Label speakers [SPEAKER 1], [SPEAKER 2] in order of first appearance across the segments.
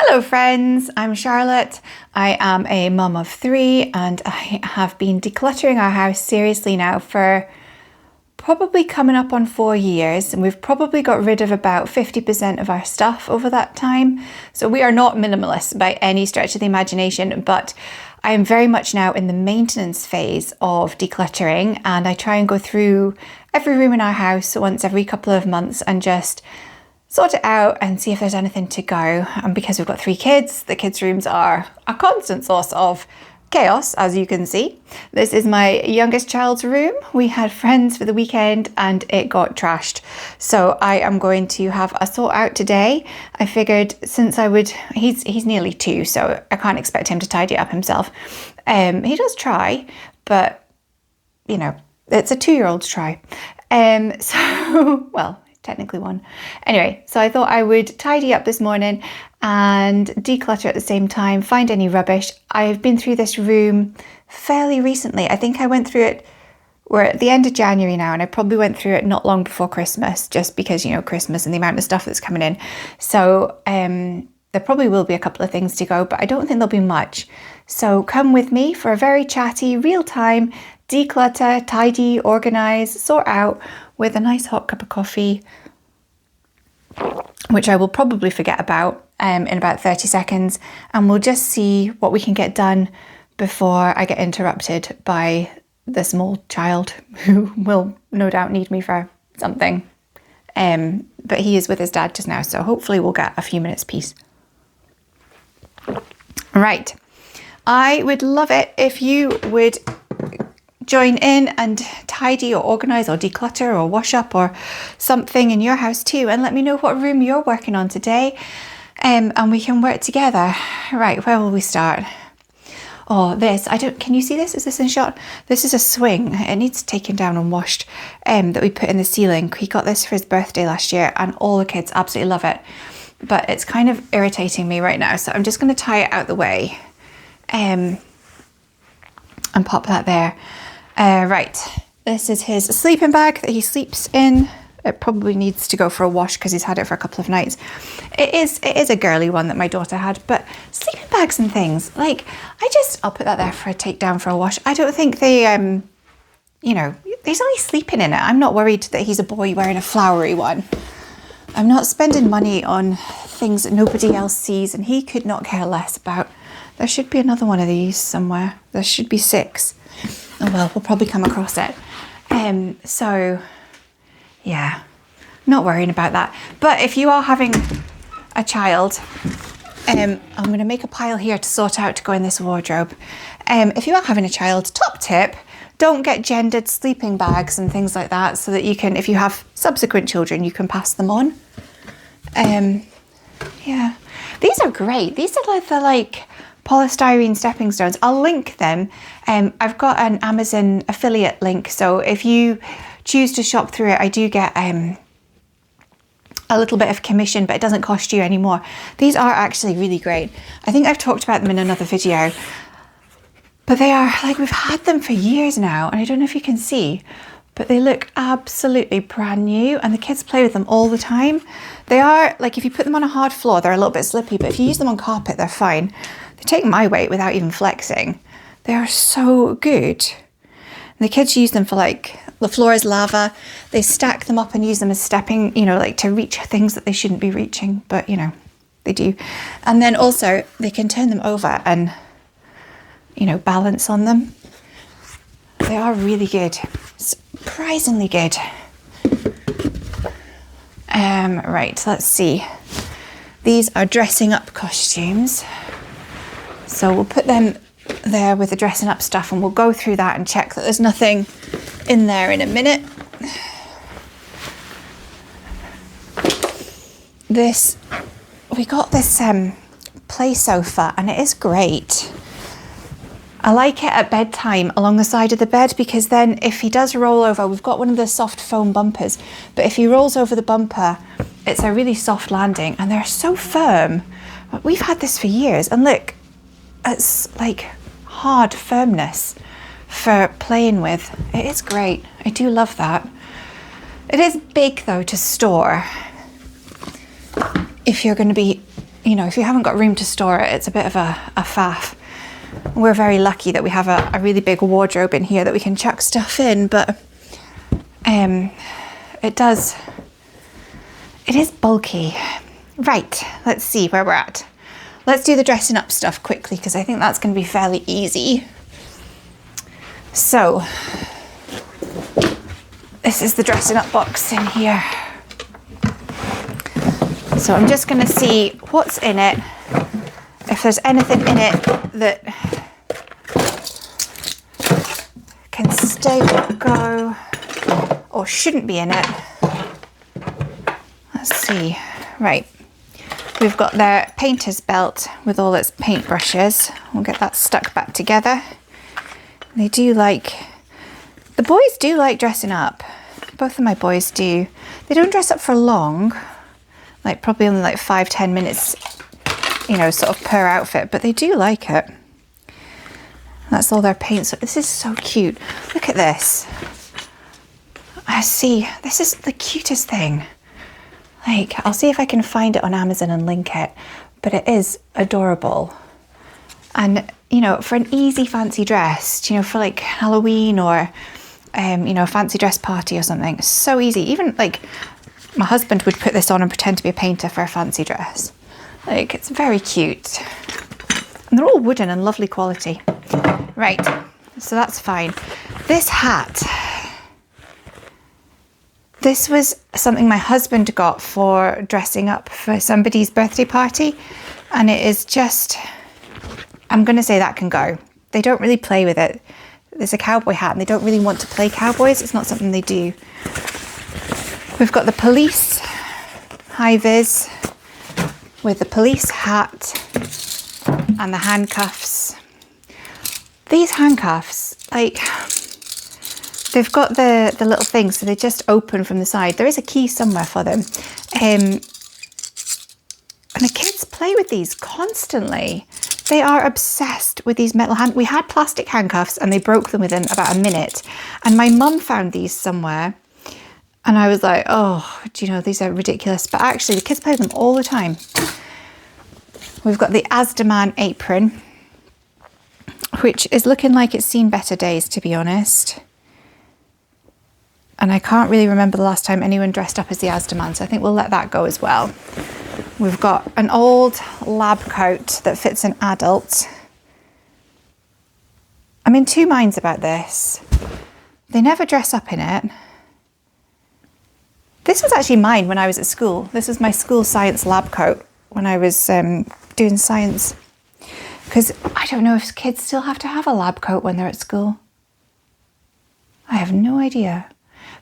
[SPEAKER 1] Hello friends, I'm Charlotte. I am a mum of 3 and I have been decluttering our house seriously now for probably coming up on 4 years, and we've probably got rid of about 50% of our stuff over that time. So we are not minimalist by any stretch of the imagination, but I am very much now in the maintenance phase of decluttering, and I try and go through every room in our house once every couple of months and just sort it out and see if there's anything to go. And because we've got 3 kids, the kids' rooms are a constant source of chaos, as you can see. This is my youngest child's room. We had friends for the weekend and it got trashed. So I am going to have a sort out today. I figured since he's nearly 2, so I can't expect him to tidy up himself. He does try, but you know, it's a 2-year-old's try. Well, technically 1. Anyway, so I thought I would tidy up this morning and declutter at the same time, find any rubbish. I've been through this room fairly recently. I think I went through it, we're at the end of January now, and I probably went through it not long before Christmas, just because, you know, Christmas and the amount of stuff that's coming in. So there probably will be a couple of things to go, but I don't think there'll be much. So come with me for a very chatty, real-time declutter, tidy, organise, sort out with a nice hot cup of coffee, which I will probably forget about in about 30 seconds, and we'll just see what we can get done before I get interrupted by the small child who will no doubt need me for something. But he is with his dad just now, so hopefully we'll get a few minutes peace. Right, I would love it if you would join in and tidy or organise or declutter or wash up or something in your house too, and let me know what room you're working on today, and we can work together. Right, where will we start? Oh, this, can you see this? Is this in shot? This is a swing. It needs taken down and washed, that we put in the ceiling. He got this for his birthday last year and all the kids absolutely love it, but it's kind of irritating me right now, so I'm just going to tie it out the way and pop that there. Right, this is his sleeping bag that he sleeps in. It probably needs to go for a wash because he's had it for a couple of nights. It is a girly one that my daughter had, but sleeping bags and things, like, I'll put that there for a take down for a wash. I don't think they, you know, there's only sleeping in it. I'm not worried that he's a boy wearing a flowery one. I'm not spending money on things that nobody else sees, and he could not care less about. There should be another one of these somewhere. There should be 6. Oh well, we'll probably come across it. So yeah, not worrying about that. But if you are having a child, I'm going to make a pile here to sort out to go in this wardrobe. If you are having a child, top tip, don't get gendered sleeping bags and things like that, so that you can, if you have subsequent children, you can pass them on. Yeah, these are great. These are like polystyrene stepping stones. I'll link them. I've got an Amazon affiliate link, so if you choose to shop through it, I do get a little bit of commission, but it doesn't cost you any more. These are actually really great. I think I've talked about them in another video, but they are, like, we've had them for years now, and I don't know if you can see, but they look absolutely brand new, and the kids play with them all the time. They are, like, if you put them on a hard floor, they're a little bit slippy, but if you use them on carpet, they're fine. They take my weight without even flexing. They are so good. And the kids use them for, like, the floor is lava. They stack them up and use them as stepping, you know, like to reach things that they shouldn't be reaching, but you know, they do. And then also they can turn them over and, you know, balance on them. They are really good, surprisingly good. Right, let's see. These are dressing up costumes. So we'll put them there with the dressing up stuff, and we'll go through that and check that there's nothing in there in a minute. We got this play sofa, and it is great. I like it at bedtime along the side of the bed, because then if he does roll over, we've got one of the soft foam bumpers, but if he rolls over the bumper, it's a really soft landing, and they're so firm. We've had this for years, and look, it's like hard firmness for playing with. It is great. I do love that. It is big though to store if you're going to be, you know, if you haven't got room to store it, it's a bit of a faff. We're very lucky that we have a really big wardrobe in here that we can chuck stuff in, but it is bulky. Right, let's see where we're at. Let's do the dressing up stuff quickly because I think that's going to be fairly easy. So, this is the dressing up box in here. So I'm just going to see what's in it, if there's anything in it that can stay or go or shouldn't be in it. Let's see. Right. We've got their painter's belt with all its paintbrushes. We'll get that stuck back together. They do like, the boys do like dressing up. Both of my boys do. They don't dress up for long, like probably only like 5-10 minutes, you know, sort of per outfit, but they do like it. That's all their paint. So this is so cute. Look at this. I see, this is the cutest thing. Like, I'll see if I can find it on Amazon and link it, but it is adorable. And, you know, for an easy fancy dress, you know, for like Halloween or, you know, a fancy dress party or something, so easy. Even like my husband would put this on and pretend to be a painter for a fancy dress. Like, it's very cute. And they're all wooden and lovely quality. Right, so that's fine. This hat. This was something my husband got for dressing up for somebody's birthday party. And it is just, I'm going to say that can go. They don't really play with it. It's a cowboy hat and they don't really want to play cowboys. It's not something they do. We've got the police high vis with the police hat and the handcuffs. These handcuffs, like, they've got the little things, so they just open from the side. There is a key somewhere for them. And the kids play with these constantly. They are obsessed with these metal we had plastic handcuffs and they broke them within about a minute. And my mum found these somewhere. And I was like, oh, do you know, these are ridiculous. But actually, the kids play with them all the time. We've got the Asdaman apron, which is looking like it's seen better days, to be honest. And I can't really remember the last time anyone dressed up as the Asdaman, so I think we'll let that go as well. We've got an old lab coat that fits an adult. I'm in two minds about this. They never dress up in it. This was actually mine when I was at school. This was my school science lab coat when I was doing science. Because I don't know if kids still have to have a lab coat when they're at school. I have no idea.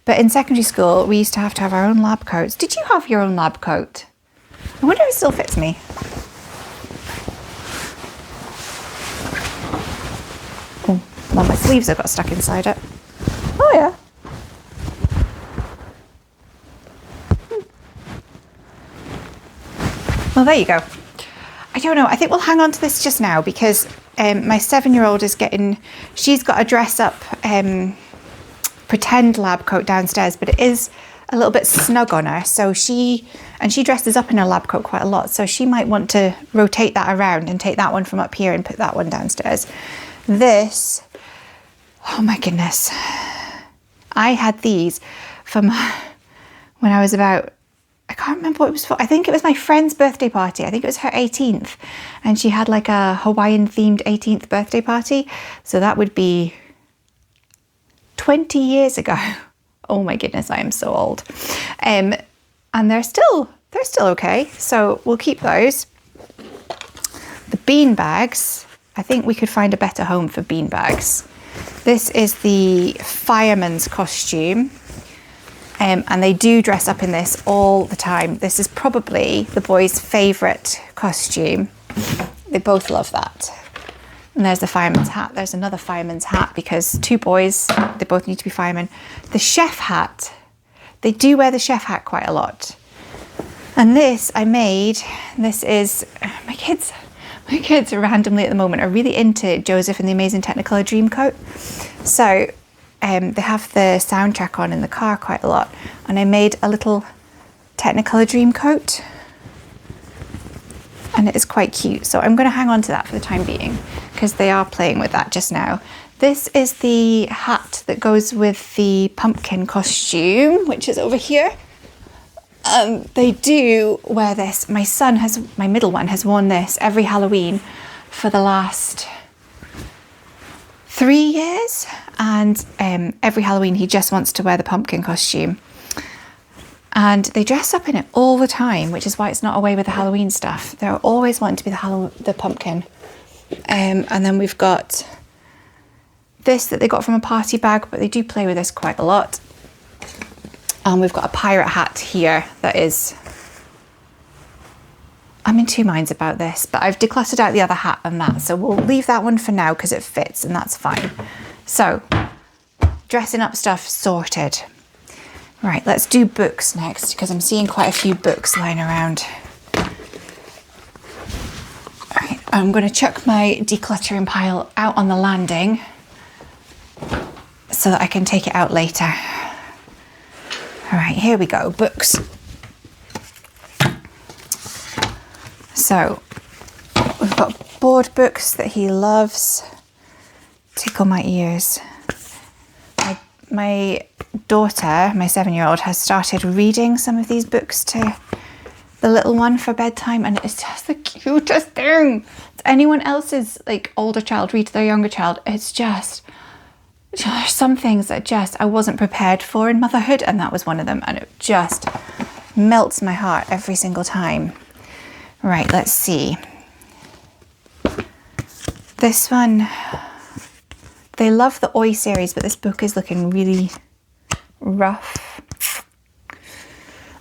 [SPEAKER 1] But in secondary school, we used to have our own lab coats. Did you have your own lab coat? I wonder if it still fits me. Oh, well, my sleeves have got stuck inside it. Oh, yeah. Well, there you go. I don't know. I think we'll hang on to this just now because my 7-year-old is she's got a dress up pretend lab coat downstairs, but it is a little bit snug on her. So she dresses up in her lab coat quite a lot. So she might want to rotate that around and take that one from up here and put that one downstairs. This, oh my goodness. I had these from when I was about, I can't remember what it was for. I think it was my friend's birthday party. I think it was her 18th. And she had like a Hawaiian themed 18th birthday party. So that would be 20 years ago. Oh my goodness, I am so old. And they're still okay. So we'll keep those. The bean bags. I think we could find a better home for bean bags. This is the fireman's costume. And they do dress up in this all the time. This is probably the boys' favourite costume. They both love that. And there's the fireman's hat. There's another fireman's hat because two boys, they both need to be firemen. The chef hat. They do wear the chef hat quite a lot. And this I made. This is, my kids randomly at the moment are really into Joseph and the Amazing Technicolor Dreamcoat. So they have the soundtrack on in the car quite a lot. And I made a little Technicolor Dreamcoat. and it is quite cute. So I'm going to hang on to that for the time being because they are playing with that just now. This is the hat that goes with the pumpkin costume, which is over here. They do wear this. My middle one has worn this every Halloween for the last 3 years, and every Halloween he just wants to wear the pumpkin costume. And they dress up in it all the time, which is why it's not away with the Halloween stuff. They're always wanting to be the pumpkin. And then we've got this that they got from a party bag, but they do play with this quite a lot. And we've got a pirate hat here that is... I'm in two minds about this, but I've decluttered out the other hat and that, so we'll leave that one for now because it fits and that's fine. So, dressing up stuff sorted. Right, let's do books next because I'm seeing quite a few books lying around. Right, I'm going to chuck my decluttering pile out on the landing so that I can take it out later. All right, here we go, books. So, we've got board books that he loves. Tickle my ears. My daughter, my 7-year-old, has started reading some of these books to the little one for bedtime, and it's just the cutest thing. If anyone else's like older child read to their younger child, it's just, there's some things that just I wasn't prepared for in motherhood, and that was one of them, and it just melts my heart every single time. Right, let's see. This one, they love the Oi series, but this book is looking really rough.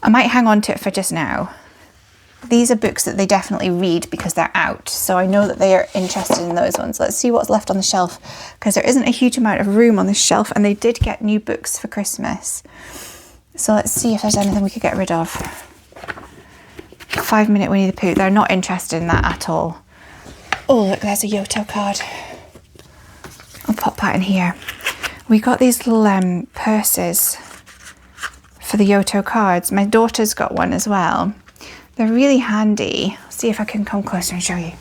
[SPEAKER 1] I might hang on to it for just now. These are books that they definitely read because they're out, so I know that they are interested in those ones. Let's see what's left on the shelf, because there isn't a huge amount of room on this shelf, and they did get new books for Christmas. So let's see if there's anything we could get rid of. 5 Minute Winnie the Pooh, they're not interested in that at all. Oh look, there's a Yoto card. I'll pop that in here. We got these little purses for the Yoto cards. My daughter's got one as well. They're really handy. I'll see if I can come closer and show you.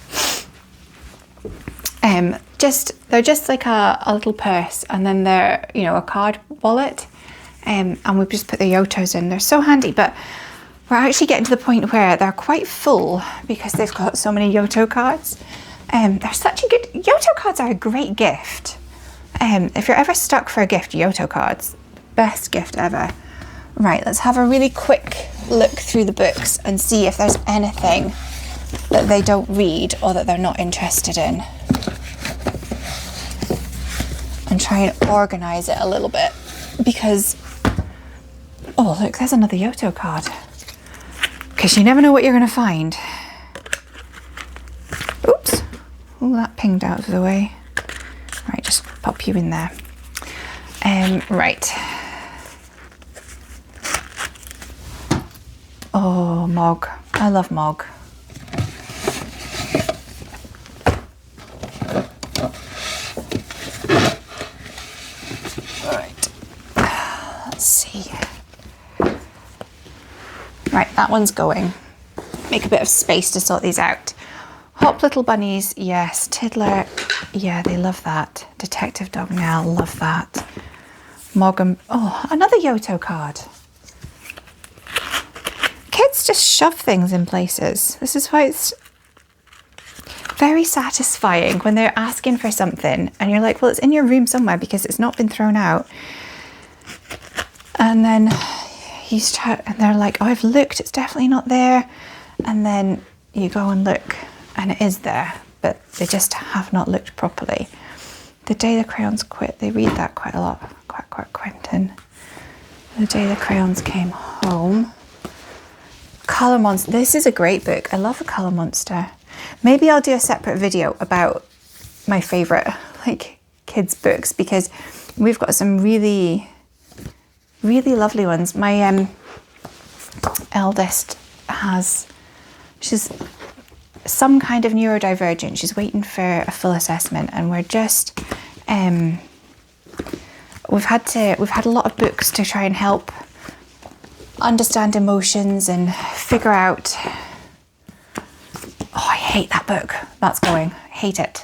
[SPEAKER 1] They're just like a little purse, and then they're, you know, a card wallet. And we've just put the Yotos in. They're so handy, but we're actually getting to the point where they're quite full because they've got so many Yoto cards. They're such a good... Yoto cards are a great gift. If you're ever stuck for a gift, Yoto cards, best gift ever. Right, let's have a really quick look through the books and see if there's anything that they don't read or that they're not interested in. And try and organise it a little bit because... Oh, look, there's another Yoto card. Because you never know what you're going to find. Oops. Oh, that pinged out of the way. Right, just pop you in there. Right. Oh, Mog. I love Mog. Right. Let's see. Right, that one's going. Make a bit of space to sort these out. Hop Little Bunnies, yes. Tiddler, yeah, they love that. Detective Dog Nell, love that. Moggum, oh, another Yoto card. Kids just shove things in places. This is why it's very satisfying when they're asking for something and you're like, well, it's in your room somewhere because it's not been thrown out. And then and they're like, oh, I've looked, it's definitely not there. And then you go and look and it is there, but they just have not looked properly. The Day the Crayons Quit, they read that quite a lot. Quack, quack, Quentin. The Day the Crayons Came Home. Colour Monster, this is a great book. I love The Colour Monster. Maybe I'll do a separate video about my favourite like kids books because we've got some really lovely ones. My eldest she's some kind of neurodivergent. She's waiting for a full assessment, and we're just we've had a lot of books to try and help understand emotions and figure out. Oh, hate that book. That's going. Hate it.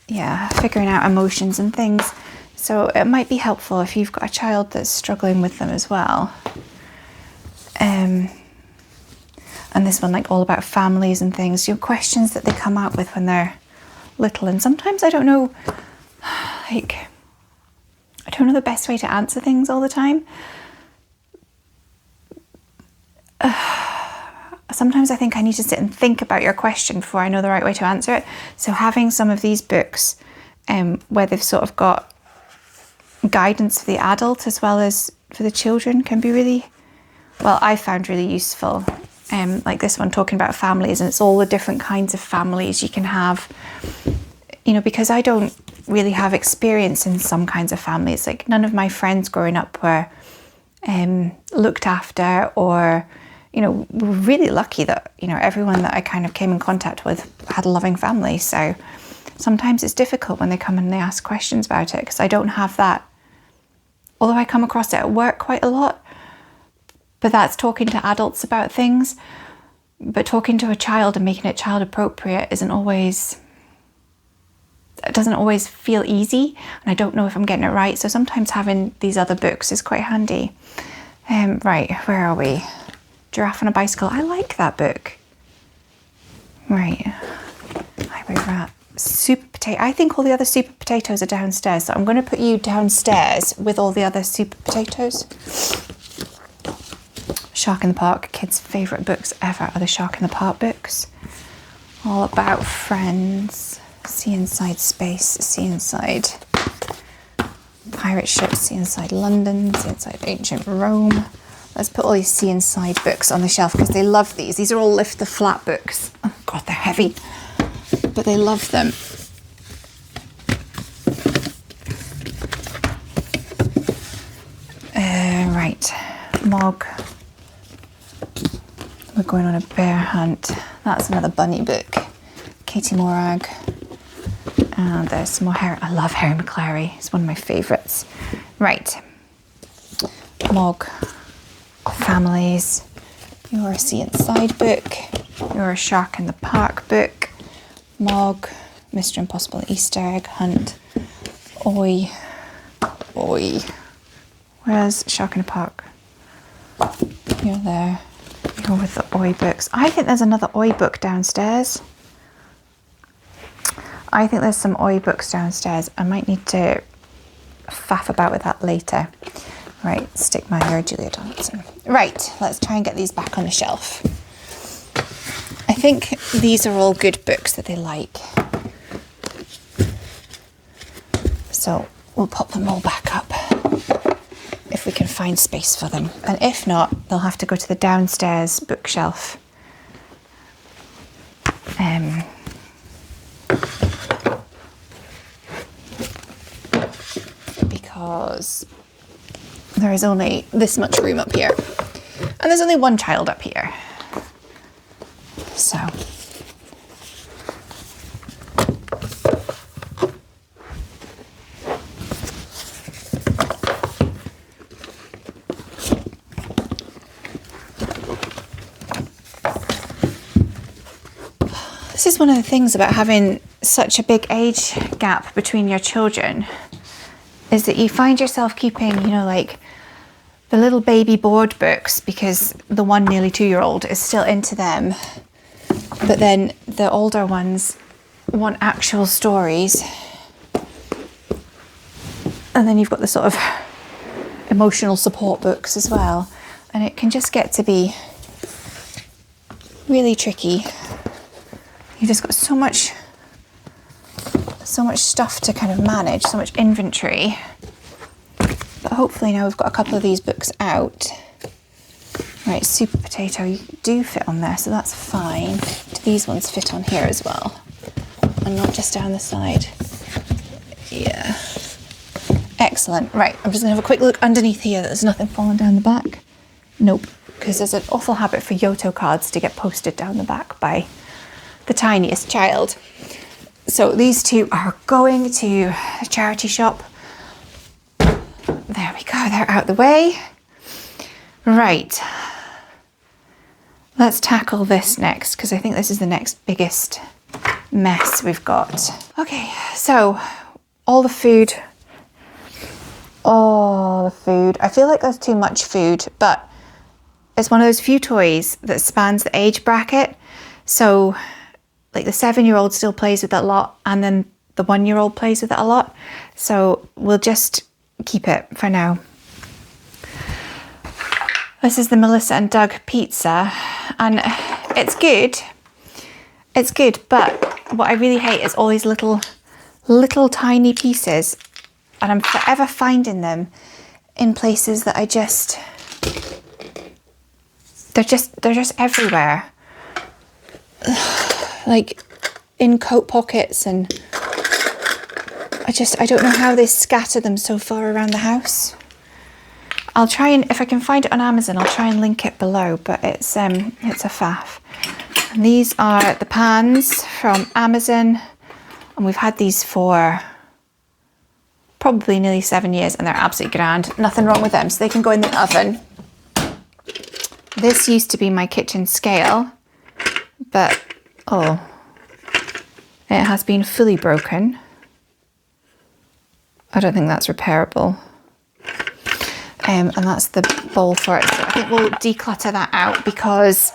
[SPEAKER 1] Yeah, figuring out emotions and things. So it might be helpful if you've got a child that's struggling with them as well. And this one, like all about families and things, your questions that they come out with when they're little. And sometimes I don't know, like, I don't know the best way to answer things all the time. Sometimes I think I need to sit and think about your question before I know the right way to answer it. So having some of these books where they've sort of got guidance for the adult as well as for the children can be really, well, I found really useful. Like this one talking about families, and it's all the different kinds of families you can have, you know, because I don't really have experience in some kinds of families. Like none of my friends growing up were looked after, or, you know, we're really lucky that, you know, everyone that I kind of came in contact with had a loving family. So sometimes it's difficult when they come and they ask questions about it, because I don't have that. Although I come across it at work quite a lot, but that's talking to adults about things. But talking to a child and making it child appropriate it doesn't always feel easy, and I don't know if I'm getting it right. So sometimes having these other books is quite handy. Right, where are we? Giraffe on a Bicycle. I like that book. Right, Highway Rat. Super Potato. I think all the other Super Potatoes are downstairs, so I'm going to put you downstairs with all the other Super Potatoes. Shark in the Park. Kids' favourite books ever are the Shark in the Park books. All about friends. See inside space. See inside pirate ships. See inside London. See inside ancient Rome. Let's put all these see inside books on the shelf because they love these. These are all lift the flat books. Oh God, they're heavy, but they love them. Right, Mog. We're going on a bear hunt. That's another bunny book. Katie Morag. And there's some more Harry. I love Harry McClary. It's one of my favourites. Right. Mog. Families. Your See Inside book. Your Shark in the Park book. Mog. Mr. Impossible Easter Egg Hunt. Oi. Oi. Where's Shark in the Park? You're there. You're with the Oi books. I think there's another Oi book downstairs. I think there's some Oi books downstairs. I might need to faff about with that later. Right, stick my hair, Julia Donaldson. Right, let's try and get these back on the shelf. I think these are all good books that they like. So we'll pop them all back up if we can find space for them. And if not, they'll have to go to the downstairs bookshelf. Because there is only this much room up here. And there's only one child up here. So. This is one of the things about having such a big age gap between your children, is that you find yourself keeping, you know, like the little baby board books because the one nearly 2-year-old is still into them. But then the older ones want actual stories. And then you've got the sort of emotional support books as well. And it can just get to be really tricky. You've just got so much stuff to kind of manage, so much inventory. But hopefully now we've got a couple of these books out. Right, Super Potato, you do fit on there, so that's fine. Do these ones fit on here as well? And not just down the side? Yeah. Excellent. Right, I'm just gonna have a quick look underneath here that there's nothing falling down the back. Nope, because there's an awful habit for Yoto cards to get posted down the back by the tiniest child. So these two are going to a charity shop. There we go, they're out the way. Right. Let's tackle this next, because I think this is the next biggest mess we've got. Okay, so all the food. I feel like there's too much food, but it's one of those few toys that spans the age bracket. So like the 7-year-old still plays with it a lot, and then the 1-year-old plays with it a lot. So we'll just keep it for now. This is the Melissa and Doug pizza, and it's good. It's good, but what I really hate is all these little tiny pieces, and I'm forever finding them in places that they're just everywhere. Like in coat pockets, and I don't know how they scatter them so far around the house. I'll try, and if I can find it on Amazon, I'll try and link it below, but it's a faff. And these are the pans from Amazon, and we've had these for probably nearly 7 years, and they're absolutely grand. Nothing wrong with them, so they can go in the oven. This used to be my kitchen scale, but it has been fully broken. I don't think that's repairable. And that's the bowl for it. So I think we'll declutter that out because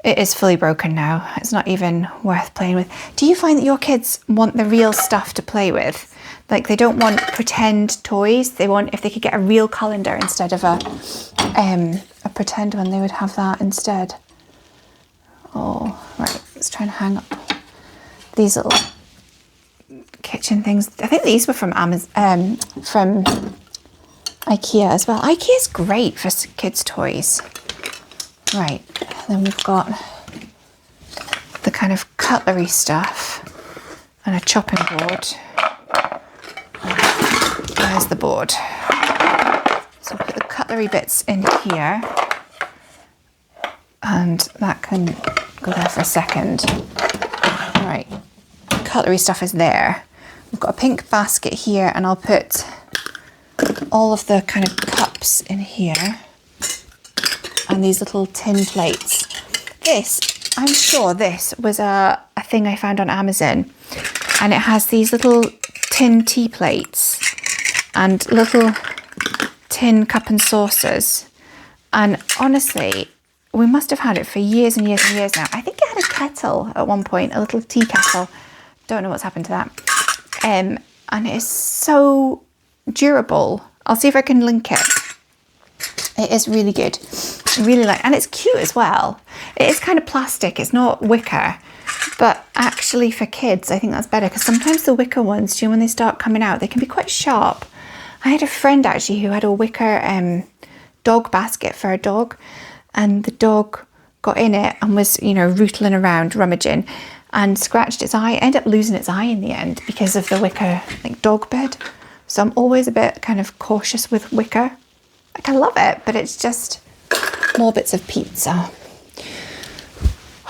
[SPEAKER 1] it is fully broken now. It's not even worth playing with. Do you find that your kids want the real stuff to play with? Like, they don't want pretend toys. They want, if they could get a real colander instead of a pretend one, they would have that instead. Oh, right. Let's try and hang up these little kitchen things. I think these were from Amazon, from IKEA as well. IKEA's great for kids' toys. Right, then we've got the kind of cutlery stuff and a chopping board. There's the board. So we'll put the cutlery bits in here, and that can go there for a second. Right, cutlery stuff is there. We've got a pink basket here, and I'll put all of the kind of cups in here, and these little tin plates. This, I'm sure this was a thing I found on Amazon, and it has these little tin tea plates and little tin cup and saucers, and honestly, we must have had it for years and years and years now. I think it had a kettle at one point, a little tea kettle. Don't know what's happened to that. And it is so durable. I'll see if I can link it. It is really good. I really like, and it's cute as well. It is kind of plastic, it's not wicker, but actually for kids, I think that's better, because sometimes the wicker ones, when they start coming out, they can be quite sharp. I had a friend actually who had a wicker dog basket for a dog, and the dog got in it and was, rootling around, rummaging, and scratched its eye. Ended up losing its eye in the end because of the wicker dog bed. So I'm always a bit kind of cautious with wicker. Like, I love it, but it's just more bits of pizza.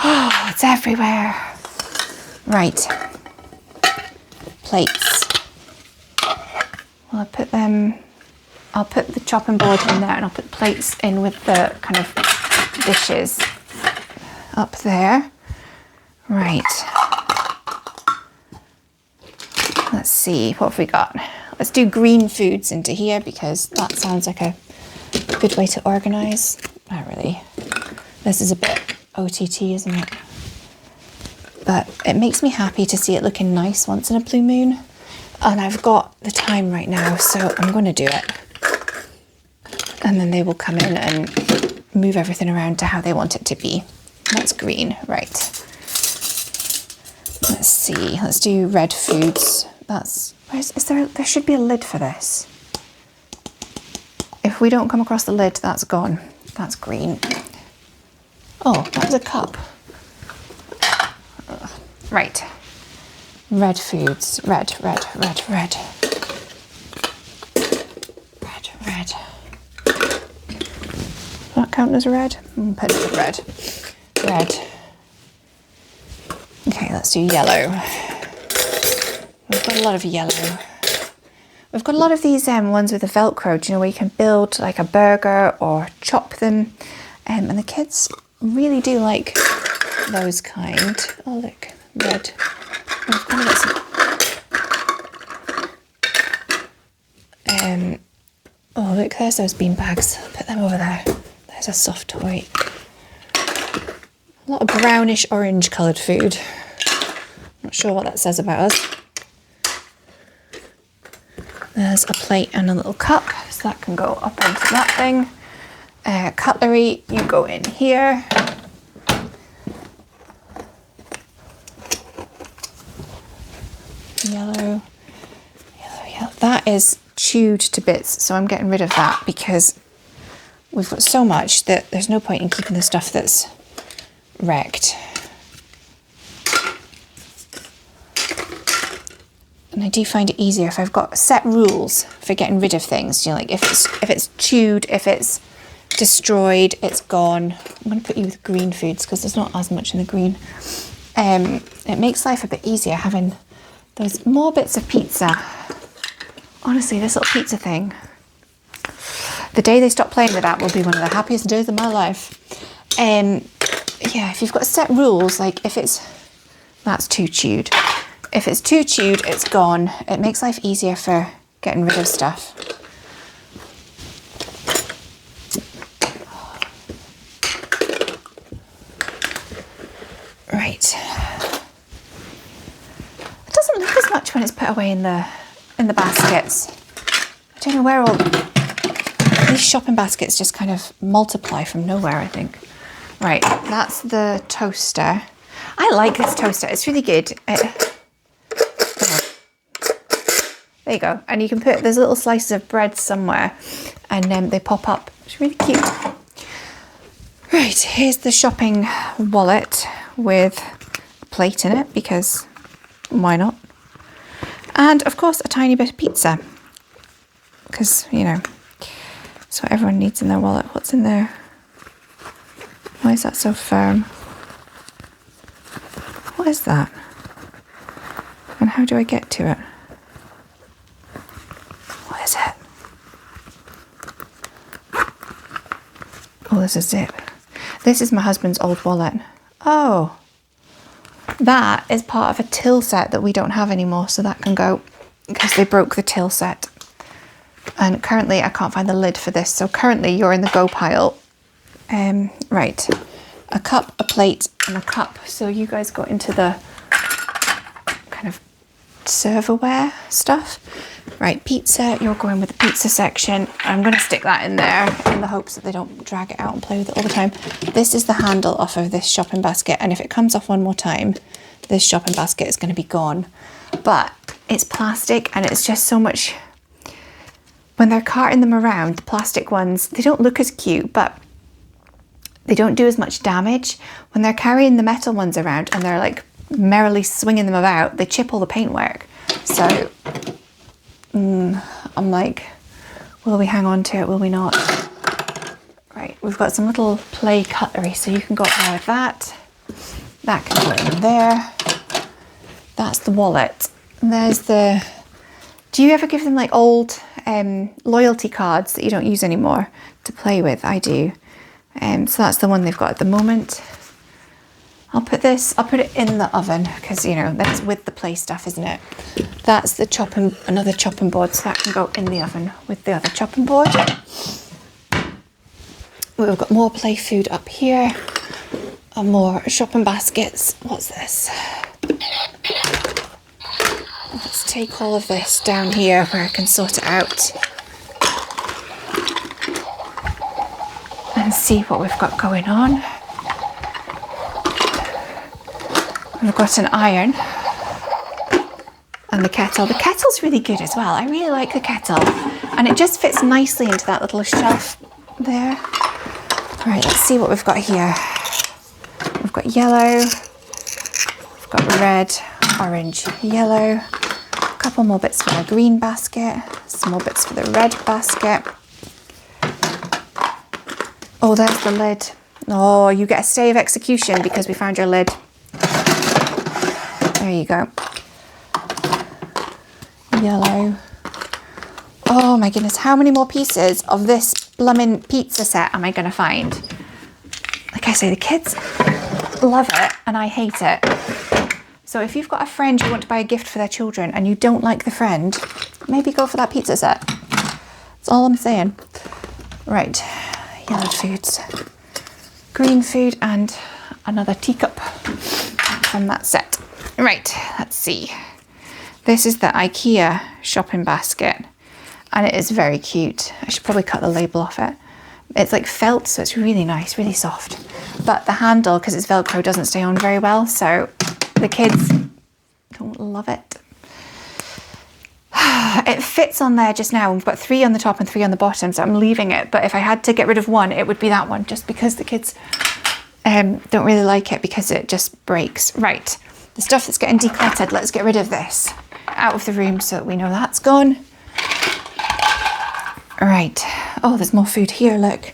[SPEAKER 1] Oh, it's everywhere. Right. Plates. Well, I'll put the chopping board in there, and I'll put plates in with the kind of dishes up there. Right. Let's see, what have we got? Let's do green foods into here, because that sounds like a good way to organise. Not really. This is a bit OTT, isn't it? But it makes me happy to see it looking nice once in a blue moon. And I've got the time right now, so I'm going to do it. And then they will come in and move everything around to how they want it to be. That's green, right. Let's see, let's do red foods. There should be a lid for this. If we don't come across the lid, that's gone. That's green. Oh, that was a cup. Right. Red foods. Red. Red. Does that count as red? Put it red. Red. Okay, let's do yellow. We've got a lot of yellow. We've got a lot of these ones with the Velcro, where you can build like a burger or chop them. And the kids really do like those kind. Oh look, red. I've got to get some. Oh look, there's those bean bags. Put them over there. There's a soft toy. A lot of brownish orange coloured food. Not sure what that says about us. There's a plate and a little cup, so that can go up into that thing. Cutlery, you go in here. Yellow. That is chewed to bits, so I'm getting rid of that because we've got so much that there's no point in keeping the stuff that's wrecked. And I do find it easier if I've got set rules for getting rid of things. You know, like if it's chewed, if it's destroyed, it's gone. I'm going to put you with green foods because there's not as much in the green. It makes life a bit easier having those more bits of pizza. Honestly, this little pizza thing, the day they stop playing with that will be one of the happiest days of my life. Yeah, if you've got set rules, like if that's too chewed. If it's too chewed, it's gone. It makes life easier for getting rid of stuff. Right. It doesn't look as much when it's put away in the baskets. I don't know where all these shopping baskets just kind of multiply from nowhere, I think. Right, that's the toaster. I like this toaster. It's really good. There you go. And you can put, there's little slices of bread somewhere and they pop up. It's really cute. Right, here's the shopping wallet with a plate in it because why not? And of course a tiny bit of pizza because, you know, that's what everyone needs in their wallet. What's in there? Why is that so firm? What is that? And how do I get to it? What is it? Oh, there's a zip. This is my husband's old wallet. Oh, that is part of a till set that we don't have anymore, so that can go because they broke the till set. And currently I can't find the lid for this, so currently you're in the go pile. Right, a cup, a plate and a cup. So you guys got into the kind of serverware stuff. Right, pizza, you're going with the pizza section. I'm going to stick that in there in the hopes that they don't drag it out and play with it all the time. This is the handle off of this shopping basket, and if it comes off one more time, this shopping basket is going to be gone. But it's plastic and it's just so much, when they're carting them around, the plastic ones, they don't look as cute, but they don't do as much damage. When they're carrying the metal ones around and they're like merrily swinging them about, they chip all the paintwork. So I'm like, will we hang on to it? Will we not? Right, we've got some little play cutlery, so you can go up there with that. That can go in there. That's the wallet. And there's the, do you ever give them like old loyalty cards that you don't use anymore to play with? I do. So that's the one they've got at the moment. I'll put it in the oven because, you know, that's with the play stuff, isn't it? That's the another chopping board, so that can go in the oven with the other chopping board. We've got more play food up here and more shopping baskets. What's this? Let's take all of this down here where I can sort it out and see what we've got going on. We've got an iron and the kettle. The kettle's really good as well. I really like the kettle and it just fits nicely into that little shelf there. Right, let's see what we've got here. We've got yellow, we've got red, orange, yellow, a couple more bits for the green basket, some more bits for the red basket. Oh, there's the lid. Oh, you get a stay of execution because we found your lid. There you go. Yellow. Oh my goodness, how many more pieces of this blooming pizza set am I going to find? I like I say, the kids love it and I hate it. So if you've got a friend you want to buy a gift for their children and you don't like the friend, maybe go for that pizza set. That's all I'm saying. Right, yellow foods, green food, and another teacup from that set. Right, let's see. This is the IKEA shopping basket and it is very cute. I should probably cut the label off it. It's like felt, so it's really nice, really soft. But the handle, because it's Velcro, doesn't stay on very well, so the kids don't love it. It fits on there just now. We've got 3 on the top and 3 on the bottom, so I'm leaving it. But if I had to get rid of one, it would be that one, just because the kids don't really like it because it just breaks. Right, the stuff that's getting decluttered, let's get rid of this out of the room so that we know that's gone. Right, oh, there's more food here, look.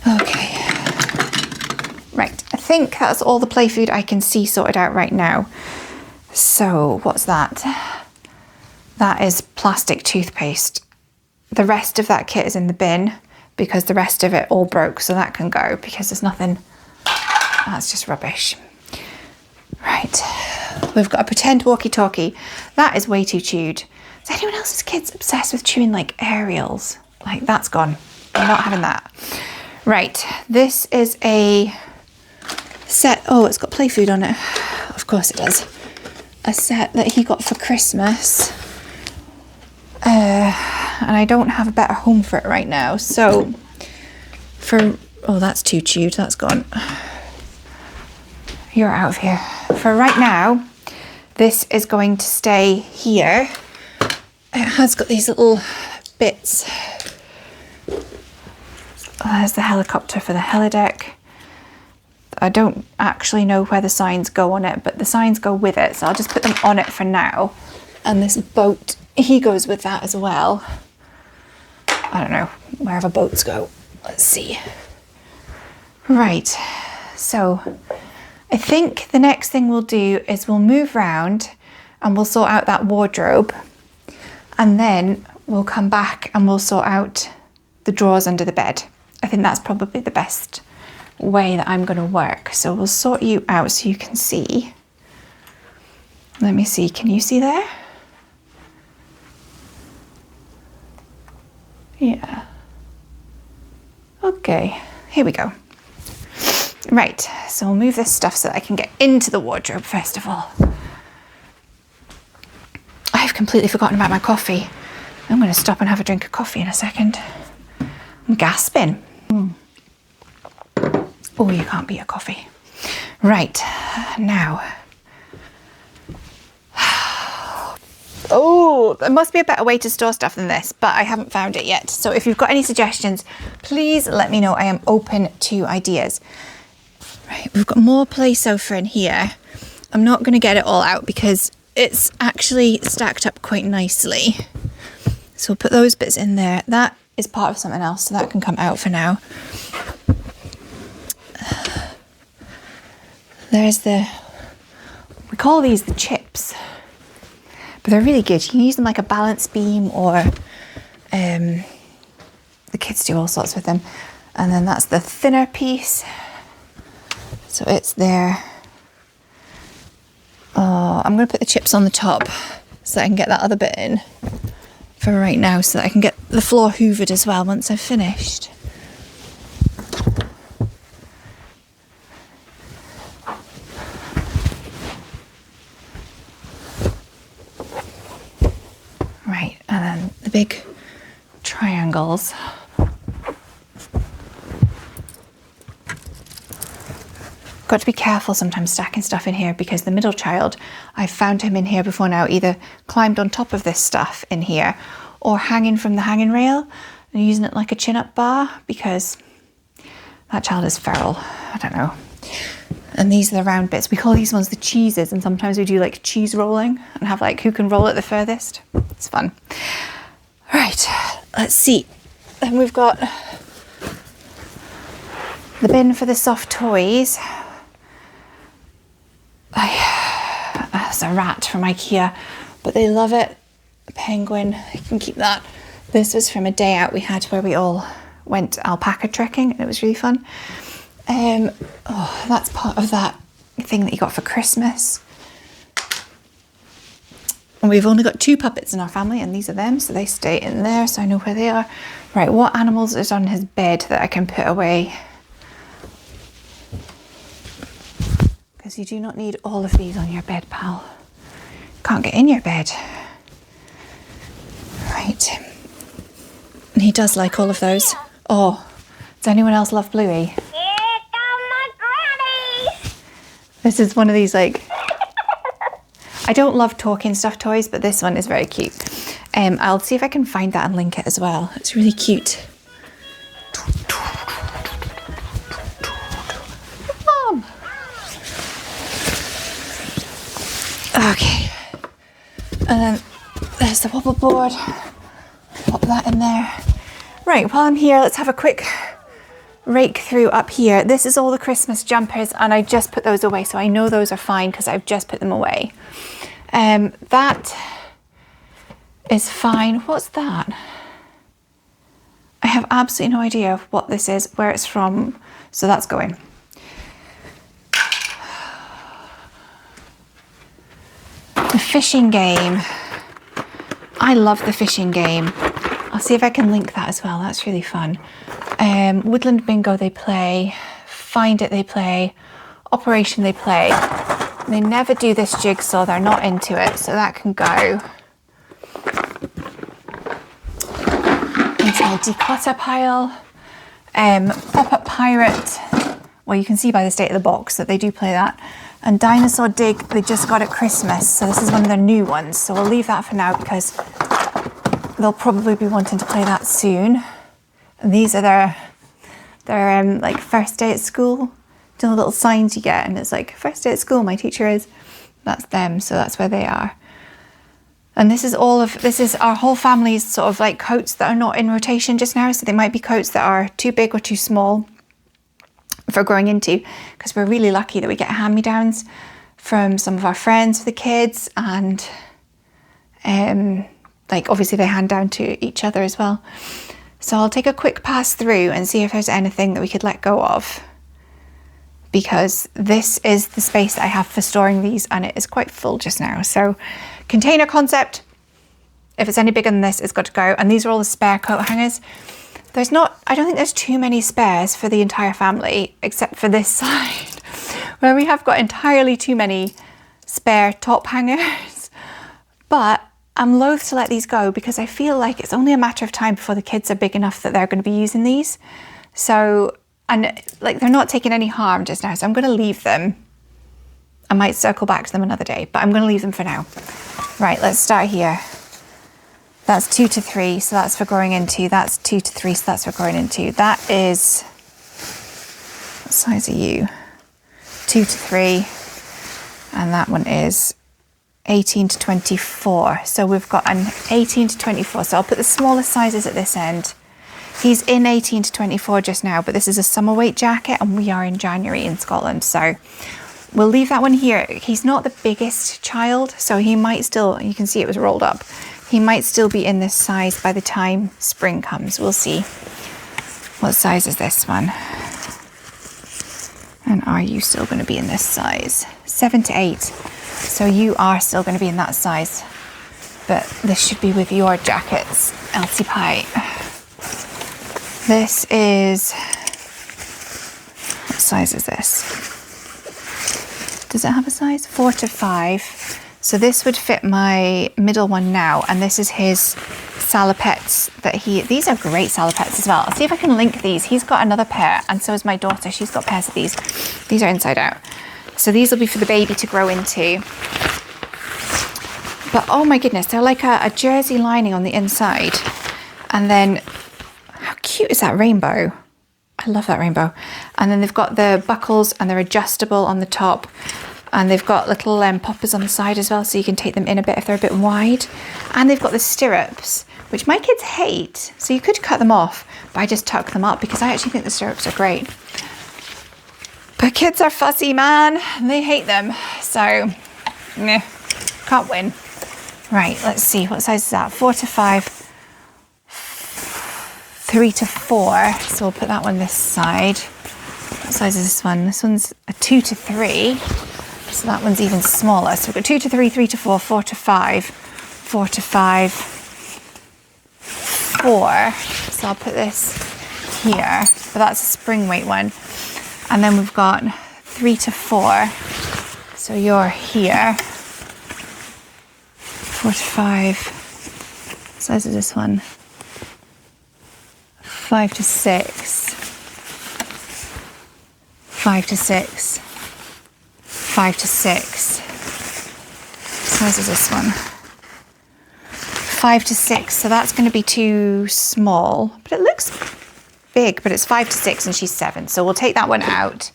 [SPEAKER 1] Okay, right, I think that's all the play food I can see sorted out right now. So what's that? That is plastic toothpaste. The rest of that kit is in the bin because the rest of it all broke, so that can go because there's nothing, that's just rubbish. Right, we've got a pretend walkie-talkie. That is way too chewed. Is anyone else's kids obsessed with chewing like aerials? Like, that's gone. I'm not having that. Right, this is a set. Oh, it's got play food on it. Of course it does. A set that he got for Christmas. And I don't have a better home for it right now. So oh, that's too chewed. That's gone. You're out of here. For right now, this is going to stay here. It has got these little bits. There's the helicopter for the helideck. I don't actually know where the signs go on it, but the signs go with it, so I'll just put them on it for now. And this boat, he goes with that as well. I don't know, wherever boats go. Let's see. Right, so I think the next thing we'll do is we'll move round and we'll sort out that wardrobe, and then we'll come back and we'll sort out the drawers under the bed. I think that's probably the best way that I'm going to work. So we'll sort you out so you can see. Let me see, can you see there? Yeah. Okay, here we go. Right, so we'll move this stuff so that I can get into the wardrobe first of all. I've completely forgotten about my coffee. I'm going to stop and have a drink of coffee in a second. I'm gasping. Oh, you can't beat a coffee. Right, now. Oh, there must be a better way to store stuff than this, but I haven't found it yet. So if you've got any suggestions, please let me know. I am open to ideas. Right, we've got more play sofa in here. I'm not going to get it all out because it's actually stacked up quite nicely. So we'll put those bits in there. That is part of something else, so that can come out for now. There's we call these the chips, but they're really good. You can use them like a balance beam, or the kids do all sorts with them. And then that's the thinner piece. So it's there. Oh, I'm going to put the chips on the top so that I can get that other bit in for right now, so that I can get the floor hoovered as well once I've finished. Right, and then the big triangles. Got to be careful sometimes stacking stuff in here, because the middle child, I've found him in here before now, either climbed on top of this stuff in here or hanging from the hanging rail and using it like a chin-up bar, because that child is feral. I don't know. And these are the round bits. We call these ones the cheeses, and sometimes we do like cheese rolling and have like who can roll it the furthest. It's fun. Right, let's see. Then we've got the bin for the soft toys. That's a rat from IKEA, but they love it. A penguin, you can keep that. This was from a day out we had where we all went alpaca trekking, and it was really fun. Oh, that's part of that thing that you got for Christmas. And we've only got 2 puppets in our family, and these are them, so they stay in there, so I know where they are. Right, what animals is on his bed that I can put away? Because you do not need all of these on your bed, pal. Can't get in your bed. Right. And he does like all of those. Oh, does anyone else love Bluey?
[SPEAKER 2] Here come my granny!
[SPEAKER 1] This is one of these, like, I don't love talking stuffed toys, but this one is very cute. I'll see if I can find that and link it as well. It's really cute. Mom! Okay. And then there's the wobble board. Pop that in there. Right, while I'm here, let's have a quick rake through up here. This is all the Christmas jumpers, and I just put those away, so I know those are fine because I've just put them away. That is fine. What's that? I have absolutely no idea what this is, where it's from, so that's going. The fishing game. I love the fishing game. I'll see if I can link that as well. That's really fun. Woodland Bingo they play. Find It they play. Operation they play. They never do this jigsaw. They're not into it, so that can go into a declutter pile. Pop-Up Pirate. Well, you can see by the state of the box that they do play that. And Dinosaur Dig, they just got at Christmas, so this is one of their new ones. So we'll leave that for now because they'll probably be wanting to play that soon. And these are their like first day at school. Do the little signs you get, and it's like first day at school. My teacher is. That's them, so that's where they are. And this is our whole family's sort of like coats that are not in rotation just now. So they might be coats that are too big or too small for growing into, because we're really lucky that we get hand-me-downs from some of our friends for the kids, and like obviously they hand down to each other as well. So I'll take a quick pass through and see if there's anything that we could let go of, because this is the space that I have for storing these, and it is quite full just now. So container concept, if it's any bigger than this, it's got to go. And these are all the spare coat hangers. I don't think there's too many spares for the entire family, except for this side, where we have got entirely too many spare top hangers. But I'm loath to let these go because I feel like it's only a matter of time before the kids are big enough that they're going to be using these. So, and like they're not taking any harm just now, so I'm going to leave them. I might circle back to them another day, but I'm going to leave them for now. Right, let's start here. That's 2 to 3, so that's for growing into. That's 2 to 3, so that's for growing into. That is, what size are you? 2 to 3, and that one is 18 to 24. So we've got an 18 to 24. So I'll put the smallest sizes at this end. He's in 18 to 24 just now, but this is a summer weight jacket, and we are in January in Scotland, so we'll leave that one here. He's not the biggest child, so he might still, you can see it was rolled up. He might still be in this size by the time spring comes. We'll see. What size is this one? And are you still going to be in this size? 7 to 8. So you are still going to be in that size. But this should be with your jackets, Elsie Pie. This is... What size is this? Does it have a size? 4 to 5. So this would fit my middle one now, and this is his salopettes that these are great salopettes as well. I'll see if I can link these. He's got another pair, and so is my daughter. She's got pairs of these. These are inside out. So these will be for the baby to grow into. But oh my goodness, they're like a jersey lining on the inside. And then, how cute is that rainbow? I love that rainbow. And then they've got the buckles, and they're adjustable on the top. And they've got little poppers on the side as well, so you can take them in a bit if they're a bit wide. And they've got the stirrups, which my kids hate. So you could cut them off, but I just tuck them up because I actually think the stirrups are great. But kids are fussy, man, and they hate them. So, meh, can't win. Right, let's see, what size is that? 4 to 5. 3 to 4. So we'll put that one this side. What size is this one? This one's a 2 to 3. So that one's even smaller. So we've got 2 to 3, 3 to 4, 4 to 5, 4 to 5, 4. So I'll put this here. But that's a spring weight one. And then we've got 3 to 4. So you're here. 4 to 5. What size is this one? 5 to 6. 5 to 6. 5 to 6. What size is this one? 5 to 6. So that's going to be too small. But it looks big, but it's 5 to 6 and she's 7. So we'll take that one out.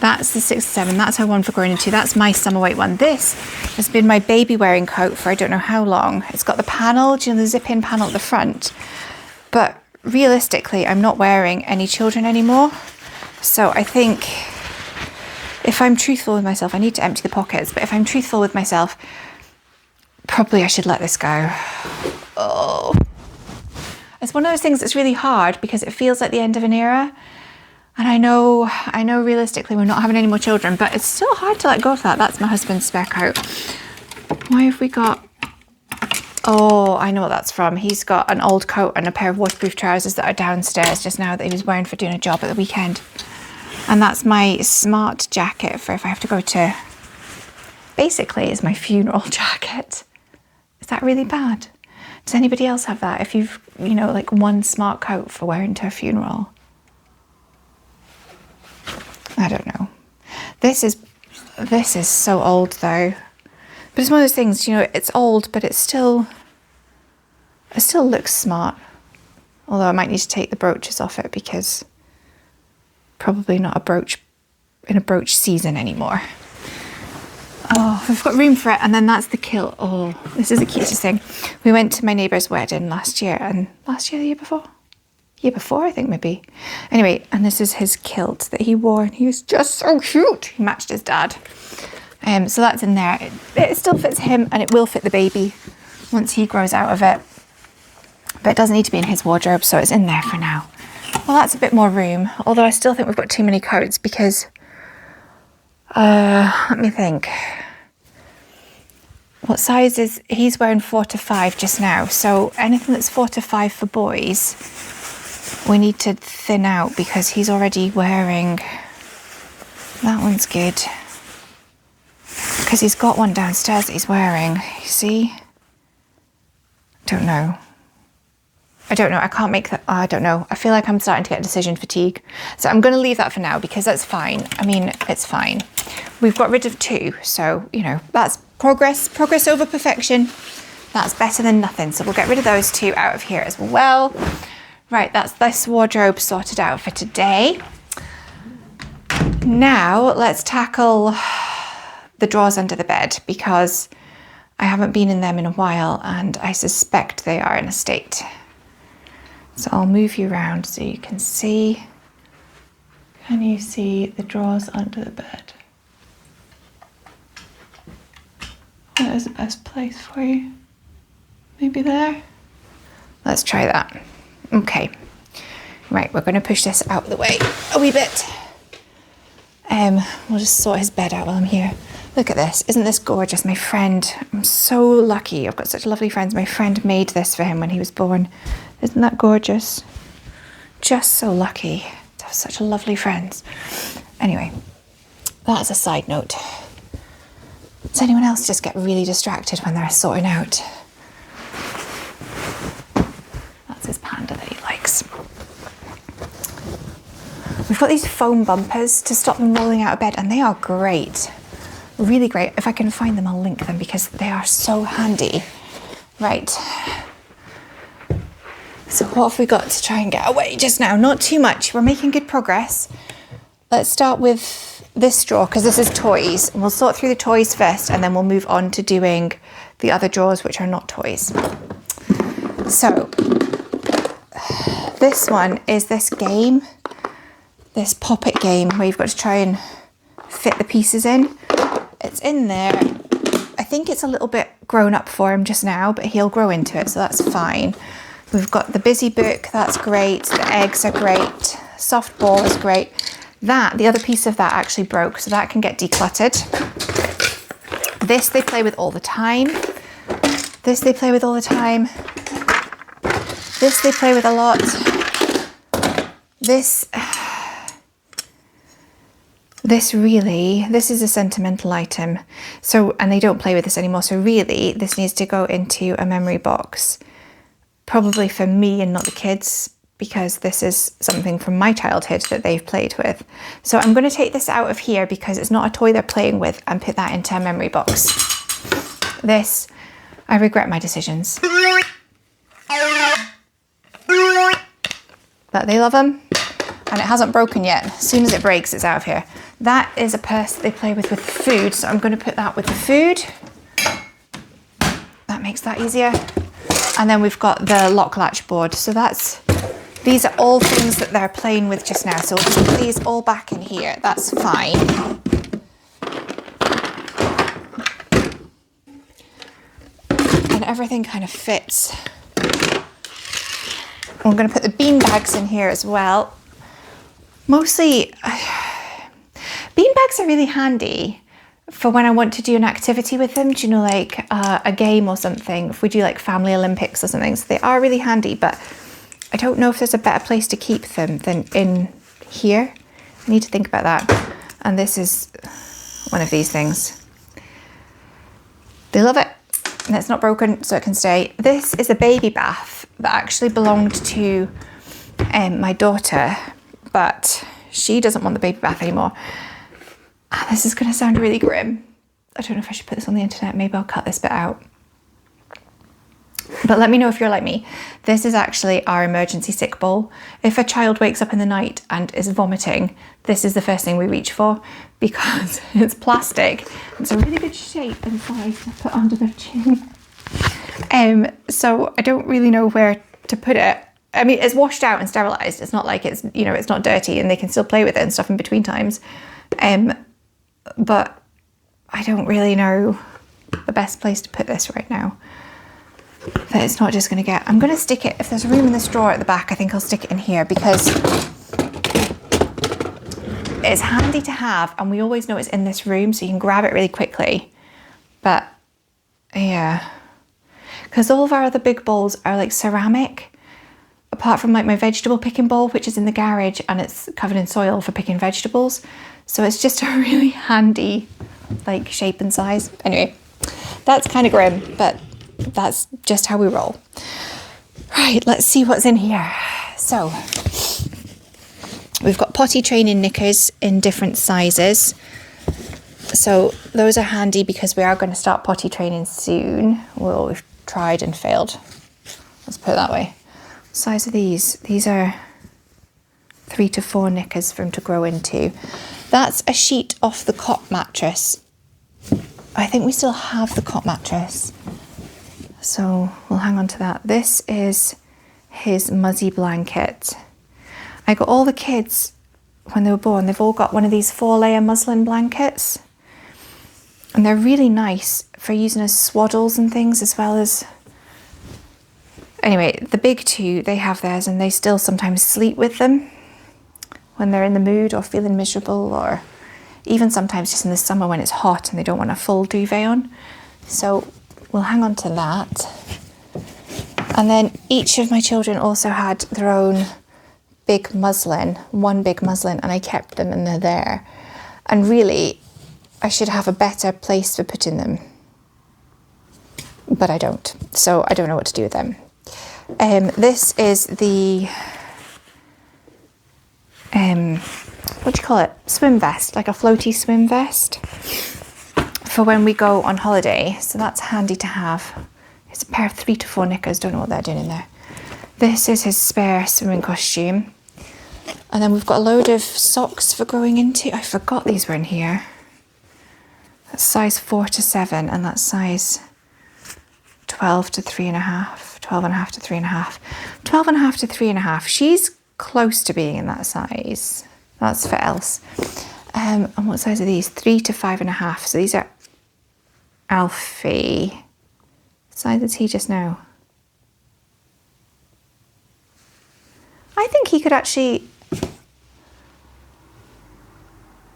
[SPEAKER 1] That's the 6 to 7. That's her one for growing into. That's my summer weight one. This has been my baby wearing coat for I don't know how long. It's got the panel, do you know, the zip-in panel at the front. But realistically, I'm not wearing any children anymore. So I think if I'm truthful with myself, I need to empty the pockets. But if I'm truthful with myself, probably I should let this go. Oh. It's one of those things that's really hard because it feels like the end of an era. And I know realistically we're not having any more children, but it's still hard to let go of that. That's my husband's spare coat. Why have we got... Oh, I know what that's from. He's got an old coat and a pair of waterproof trousers that are downstairs just now that he was wearing for doing a job at the weekend. And that's my smart jacket for if I have to go to... Basically, it's my funeral jacket. Is that really bad? Does anybody else have that? If you've, you know, like one smart coat for wearing to a funeral? I don't know. This is so old though. But it's one of those things, you know, it's old, but it still looks smart. Although I might need to take the brooches off it because probably not a brooch in a brooch season anymore. Oh, we've got room for it. And then that's the kilt. Oh, this is the cutest thing. We went to my neighbour's wedding last year, and the year before? Year before, I think maybe. Anyway, and this is his kilt that he wore, and he was just so cute. He matched his dad. So that's in there. It still fits him, and it will fit the baby once he grows out of it. But it doesn't need to be in his wardrobe, so it's in there for now. Well, that's a bit more room, although I still think we've got too many coats because... let me think. What size is... He's wearing 4 to 5 just now, so anything that's 4 to 5 for boys, we need to thin out because he's already wearing... That one's good. Because he's got one downstairs that he's wearing, you see? Don't know. I don't know. I can't make that. I don't know. I feel like I'm starting to get decision fatigue. So I'm going to leave that for now because that's fine. I mean, it's fine. We've got rid of 2. So, you know, that's progress. Progress over perfection. That's better than nothing. So we'll get rid of those 2 out of here as well. Right, that's this wardrobe sorted out for today. Now let's tackle the drawers under the bed because I haven't been in them in a while and I suspect they are in a state. So I'll move you around so you can see. Can you see the drawers under the bed? Where is the best place for you? Maybe there? Let's try that. Okay. Right, we're going to push this out of the way a wee bit. We'll just sort his bed out while I'm here. Look at this. Isn't this gorgeous? My friend, I'm so lucky. I've got such lovely friends. My friend made this for him when he was born. Isn't that gorgeous? Just so lucky to have such lovely friends. Anyway, that's a side note. Does anyone else just get really distracted when they're sorting out? That's his panda that he likes. We've got these foam bumpers to stop them rolling out of bed, and they are great. Really great. If I can find them, I'll link them because they are so handy. Right. So what have we got to try and get away just now? Not too much. We're making good progress. Let's start with this drawer because this is toys. And we'll sort through the toys first and then we'll move on to doing the other drawers which are not toys. So this one is this game, this pop-it game where you've got to try and fit the pieces in. It's in there. I think it's a little bit grown up for him just now, but he'll grow into it, so that's fine. We've got the busy book, that's great. The eggs are great. Soft ball is great. The other piece of that actually broke, so that can get decluttered. This they play with all the time. This they play with all the time. This they play with a lot. This is a sentimental item. So, and they don't play with this anymore. So really, this needs to go into a memory box. Probably for me and not the kids, because this is something from my childhood that they've played with. So I'm going to take this out of here because it's not a toy they're playing with and put that into a memory box. This, I regret my decisions. But they love them and it hasn't broken yet. As soon as it breaks, it's out of here. That is a purse that they play with food. So I'm going to put that with the food. That makes that easier. And then we've got the lock latch board. So these are all things that they're playing with just now. So we'll just put these all back in here. That's fine. And everything kind of fits. I'm going to put the bean bags in here as well. Mostly, bean bags are really handy for when I want to do an activity with them. Do you know, like a game or something? If we do like family Olympics or something. So they are really handy, but I don't know if there's a better place to keep them than in here. I need to think about that. And this is one of these things. They love it. And it's not broken, so it can stay. This is a baby bath that actually belonged to my daughter, but she doesn't want the baby bath anymore. And this is going to sound really grim. I don't know if I should put this on the internet. Maybe I'll cut this bit out. But let me know if you're like me. This is actually our emergency sick bowl. If a child wakes up in the night and is vomiting, this is the first thing we reach for because it's plastic. It's a really good shape and size to put under their chin. So I don't really know where to put it. I mean, it's washed out and sterilised. It's not like it's, you know, it's not dirty and they can still play with it and stuff in between times. But I don't really know the best place to put this right now. That it's not just going to get... I'm going to stick it... If there's room in this drawer at the back, I think I'll stick it in here because it's handy to have and we always know it's in this room so you can grab it really quickly. But, yeah. Because all of our other big bowls are like ceramic, apart from like my vegetable picking bowl, which is in the garage and it's covered in soil for picking vegetables. So it's just a really handy like shape and size. Anyway, that's kind of grim, but that's just how we roll. Right, let's see what's in here. So we've got potty training knickers in different sizes. So those are handy because we are going to start potty training soon. Well, we've tried and failed. Let's put it that way. What size are these? These are 3 to 4 knickers for him to grow into. That's a sheet off the cot mattress. I think we still have the cot mattress. So we'll hang on to that. This is his muzzy blanket. I got all the kids, when they were born, they've all got one of these 4-layer muslin blankets. And they're really nice for using as swaddles and things as well as... Anyway, the big two, they have theirs and they still sometimes sleep with them when they're in the mood or feeling miserable, or even sometimes just in the summer when it's hot and they don't want a full duvet on. So we'll hang on to that. And then each of my children also had their own big muslin, one big muslin, and I kept them and they're there. And really, I should have a better place for putting them. But I don't. So I don't know what to do with them. This is the, what do you call it? Swim vest, like a floaty swim vest for when we go on holiday. So that's handy to have. It's a pair of 3 to 4 knickers. Don't know what they're doing in there. This is his spare swimming costume. And then we've got a load of socks for growing into. I forgot these were in here. That's size 4 to 7 and that's size 12 to 3.5. 12.5 to 3.5. 12.5 to 3.5. She's close to being in that size. That's for Else. And what size are these? 3 to 5.5. So these are Alfie. What size is he just now? I think he could actually,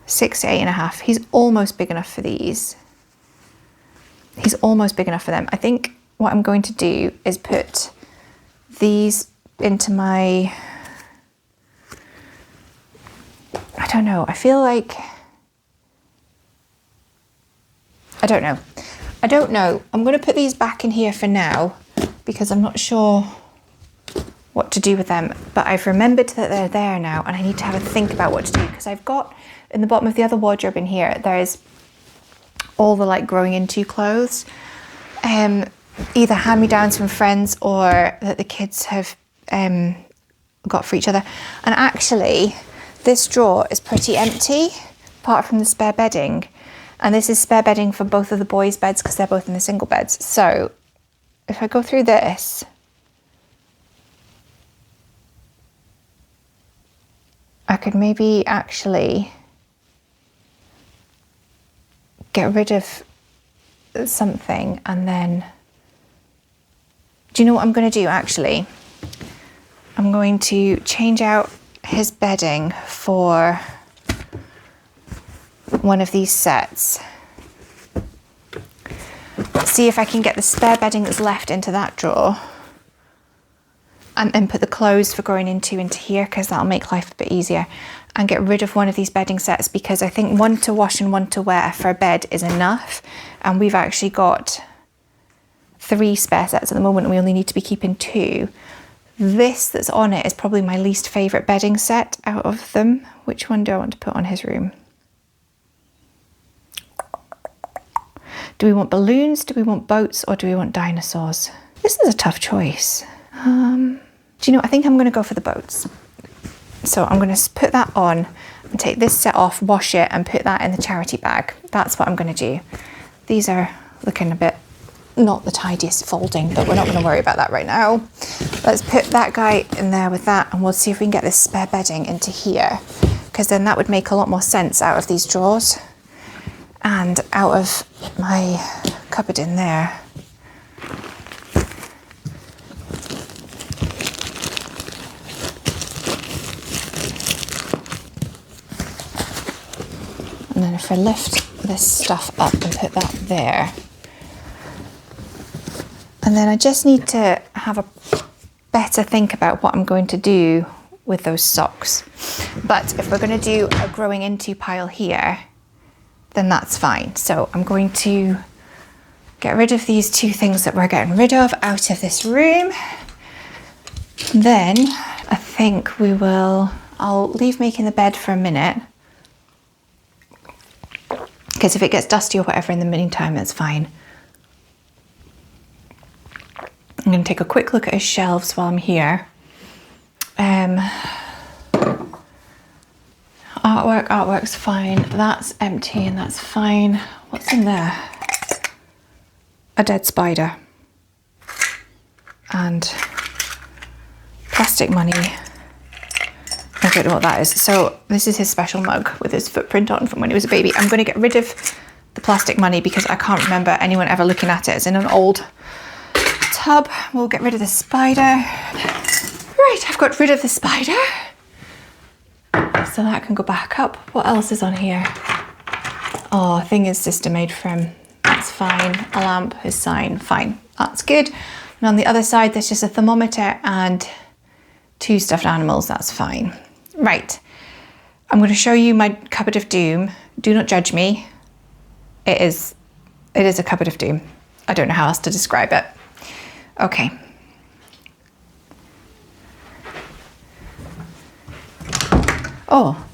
[SPEAKER 1] 6 to 8.5. He's almost big enough for these. He's almost big enough for them. I think what I'm going to do is put these into my, I don't know, I feel like, I don't know. I'm going to put these back in here for now because I'm not sure what to do with them, but I've remembered that they're there now and I need to have a think about what to do, because I've got in the bottom of the other wardrobe in here, there's all the like growing into clothes, either hand-me-downs from friends or that the kids have got for each other. And actually this drawer is pretty empty apart from the spare bedding, and this is spare bedding for both of the boys' beds because they're both in the single beds. So if I go through this, I could maybe actually get rid of something, and then, do you know what I'm going to do actually? I'm going to change out his bedding for one of these sets. See if I can get the spare bedding that's left into that drawer, and then put the clothes for going into here, because that'll make life a bit easier, and get rid of one of these bedding sets, because I think one to wash and one to wear for a bed is enough, and we've actually got 3 spare sets at the moment and we only need to be keeping 2. This that's on it is probably my least favourite bedding set out of them. Which one do I want to put on his room? Do we want balloons, do we want boats, or do we want dinosaurs? This is a tough choice. Do you know, I think I'm going to go for the boats. So I'm going to put that on and take this set off, wash it, and put that in the charity bag. That's what I'm going to do. These are looking a bit not the tidiest folding, but we're not going to worry about that right now. Let's put that guy in there with that, and we'll see if we can get this spare bedding into here, because then that would make a lot more sense out of these drawers and out of my cupboard in there. And then if I lift this stuff up and put that there, and then I just need to have a better think about what I'm going to do with those socks. But if we're going to do a growing into pile here, then that's fine. So I'm going to get rid of these 2 things that we're getting rid of out of this room. Then I think I'll leave making the bed for a minute, because if it gets dusty or whatever in the meantime, that's fine. I'm going to take a quick look at his shelves while I'm here. Artwork's fine. That's empty and that's fine. What's in there? A dead spider. And plastic money. I don't know what that is. So this is his special mug with his footprint on from when he was a baby. I'm going to get rid of the plastic money because I can't remember anyone ever looking at it. It's in an old tub. We'll get rid of the spider. Right, I've got rid of the spider. So that can go back up. What else is on here? Oh, a thing his sister made for him. That's fine. A lamp, his sign. Fine. That's good. And on the other side, there's just a thermometer and 2 stuffed animals. That's fine. Right. I'm going to show you my cupboard of doom. Do not judge me. It is a cupboard of doom. I don't know how else to describe it. Okay. Oh,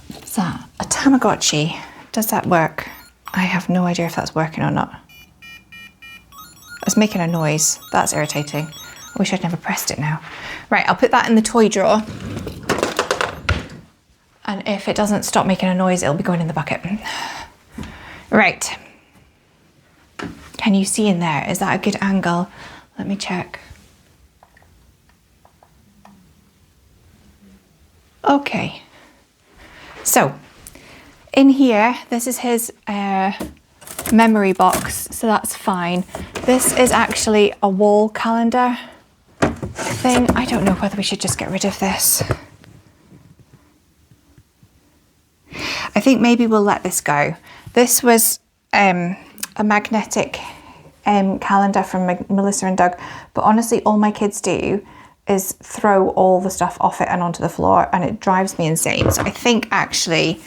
[SPEAKER 1] what's that? A Tamagotchi. Does that work? I have no idea if that's working or not. It's making a noise. That's irritating. I wish I'd never pressed it now. Right, I'll put that in the toy drawer. And if it doesn't stop making a noise, it'll be going in the bucket. Right. Can you see in there? Is that a good angle? Let me check. Okay. So, in here, this is his memory box, so that's fine. This is actually a wall calendar. thing. I don't know whether we should just get rid of this. I think maybe we'll let this go. This was a magnetic calendar from Melissa and Doug, but honestly all my kids do is throw all the stuff off it and onto the floor, and it drives me insane. So I think actually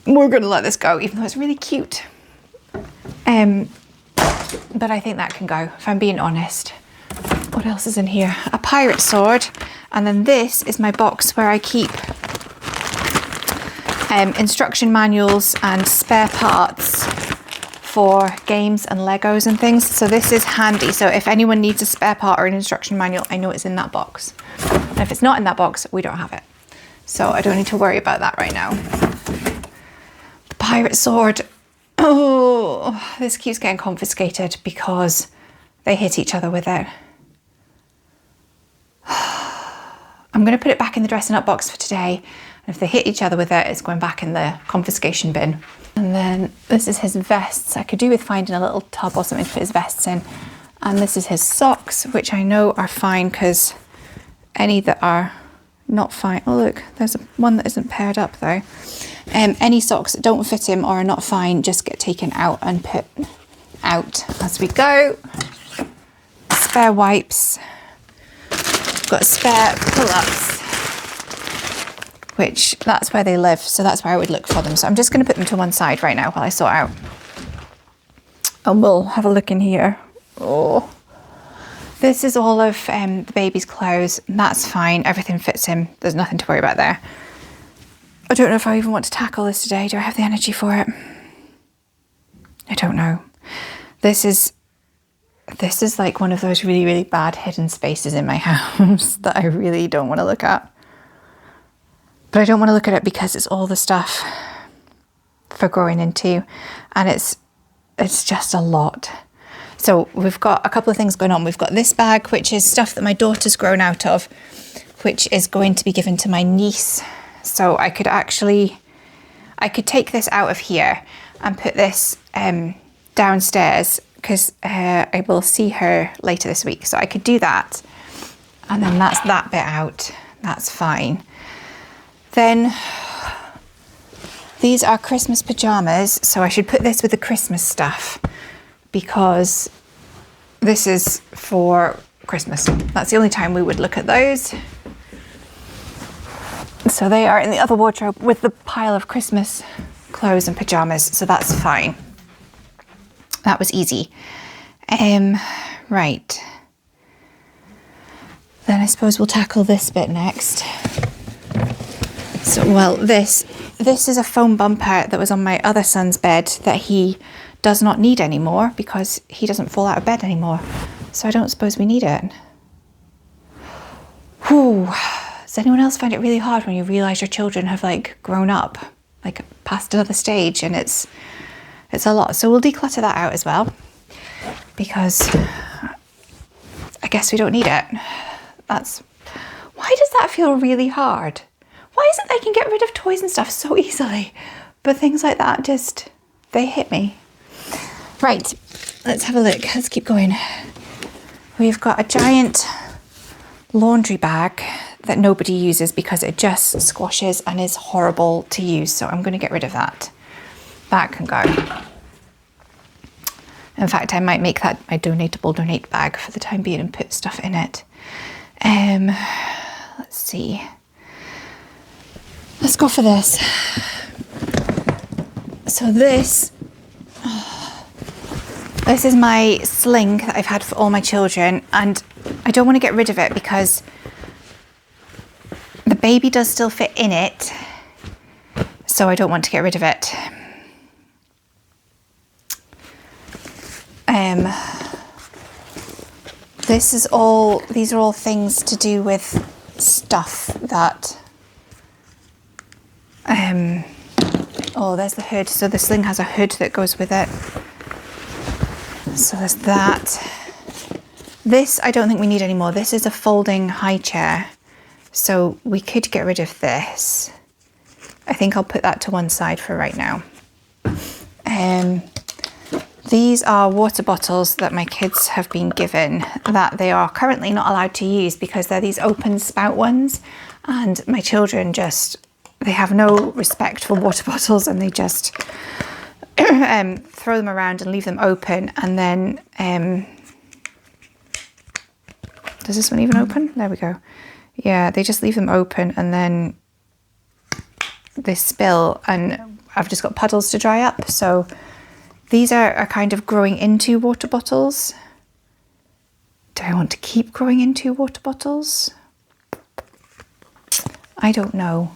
[SPEAKER 1] we're going to let this go, even though it's really cute. But I think that can go, if I'm being honest. What else is in here? A pirate sword. And then this is my box where I keep instruction manuals and spare parts for games and Legos and things. So this is handy. So if anyone needs a spare part or an instruction manual, I know it's in that box. And if it's not in that box, we don't have it. So I don't need to worry about that right now. The pirate sword. Oh, this keeps getting confiscated because they hit each other with it. I'm going to put it back in the dressing up box for today. And if they hit each other with it, it's going back in the confiscation bin. And then this is his vests. I could do with finding a little tub or something to put his vests in. And this is his socks, which I know are fine because any that are not fine. Oh look, there's one that isn't paired up though. Any socks that don't fit him or are not fine just get taken out and put out as we go. Spare wipes. Got spare pull-ups, which that's where they live, so that's where I would look for them. So I'm just going to put them to one side right now while I sort out. And we'll have a look in here. Oh, this is all of the baby's clothes. And that's fine. Everything fits him. There's nothing to worry about there. I don't know if I even want to tackle this today. Do I have the energy for it? I don't know. This is like one of those really, really bad hidden spaces in my house that I really don't want to look at. But I don't want to look at it because it's all the stuff for growing into, and it's just a lot. So we've got a couple of things going on. We've got this bag, which is stuff that my daughter's grown out of, which is going to be given to my niece. So I could take this out of here and put this downstairs because I will see her later this week. So I could do that. And then that's that bit out. That's fine. Then these are Christmas pajamas. So I should put this with the Christmas stuff because this is for Christmas. That's the only time we would look at those. So they are in the other wardrobe with the pile of Christmas clothes and pajamas. So that's fine. That was easy. Right. Then I suppose we'll tackle this bit next. So, well, this is a foam bumper that was on my other son's bed that he does not need anymore because he doesn't fall out of bed anymore. So I don't suppose we need it. Whew. Does anyone else find it really hard when you realise your children have like grown up, like past another stage, and it's a lot. So we'll declutter that out as well because I guess we don't need it. Why does that feel really hard? Why is it I can get rid of toys and stuff so easily, but things like that just, they hit me. Right, let's have a look. Let's keep going. We've got a giant laundry bag that nobody uses because it just squashes and is horrible to use. So I'm going to get rid of that. That can go. In fact, I might make that my donate bag for the time being and put stuff in it. Let's see. Let's go for this. So this is my sling that I've had for all my children, and I don't want to get rid of it because the baby does still fit in it, so I don't want to get rid of it. These are all things to do with stuff that, oh, there's the hood. So the sling has a hood that goes with it. So there's that. This, I don't think we need anymore. This is a folding high chair. So we could get rid of this. I think I'll put that to one side for right now. These are water bottles that my kids have been given that they are currently not allowed to use because they're these open spout ones, and my children they have no respect for water bottles, and they just throw them around and leave them open. And then does this one even open? There we go. Yeah, they just leave them open and then they spill, and I've just got puddles to dry up. So these are kind of growing into water bottles. Do I want to keep growing into water bottles? I don't know.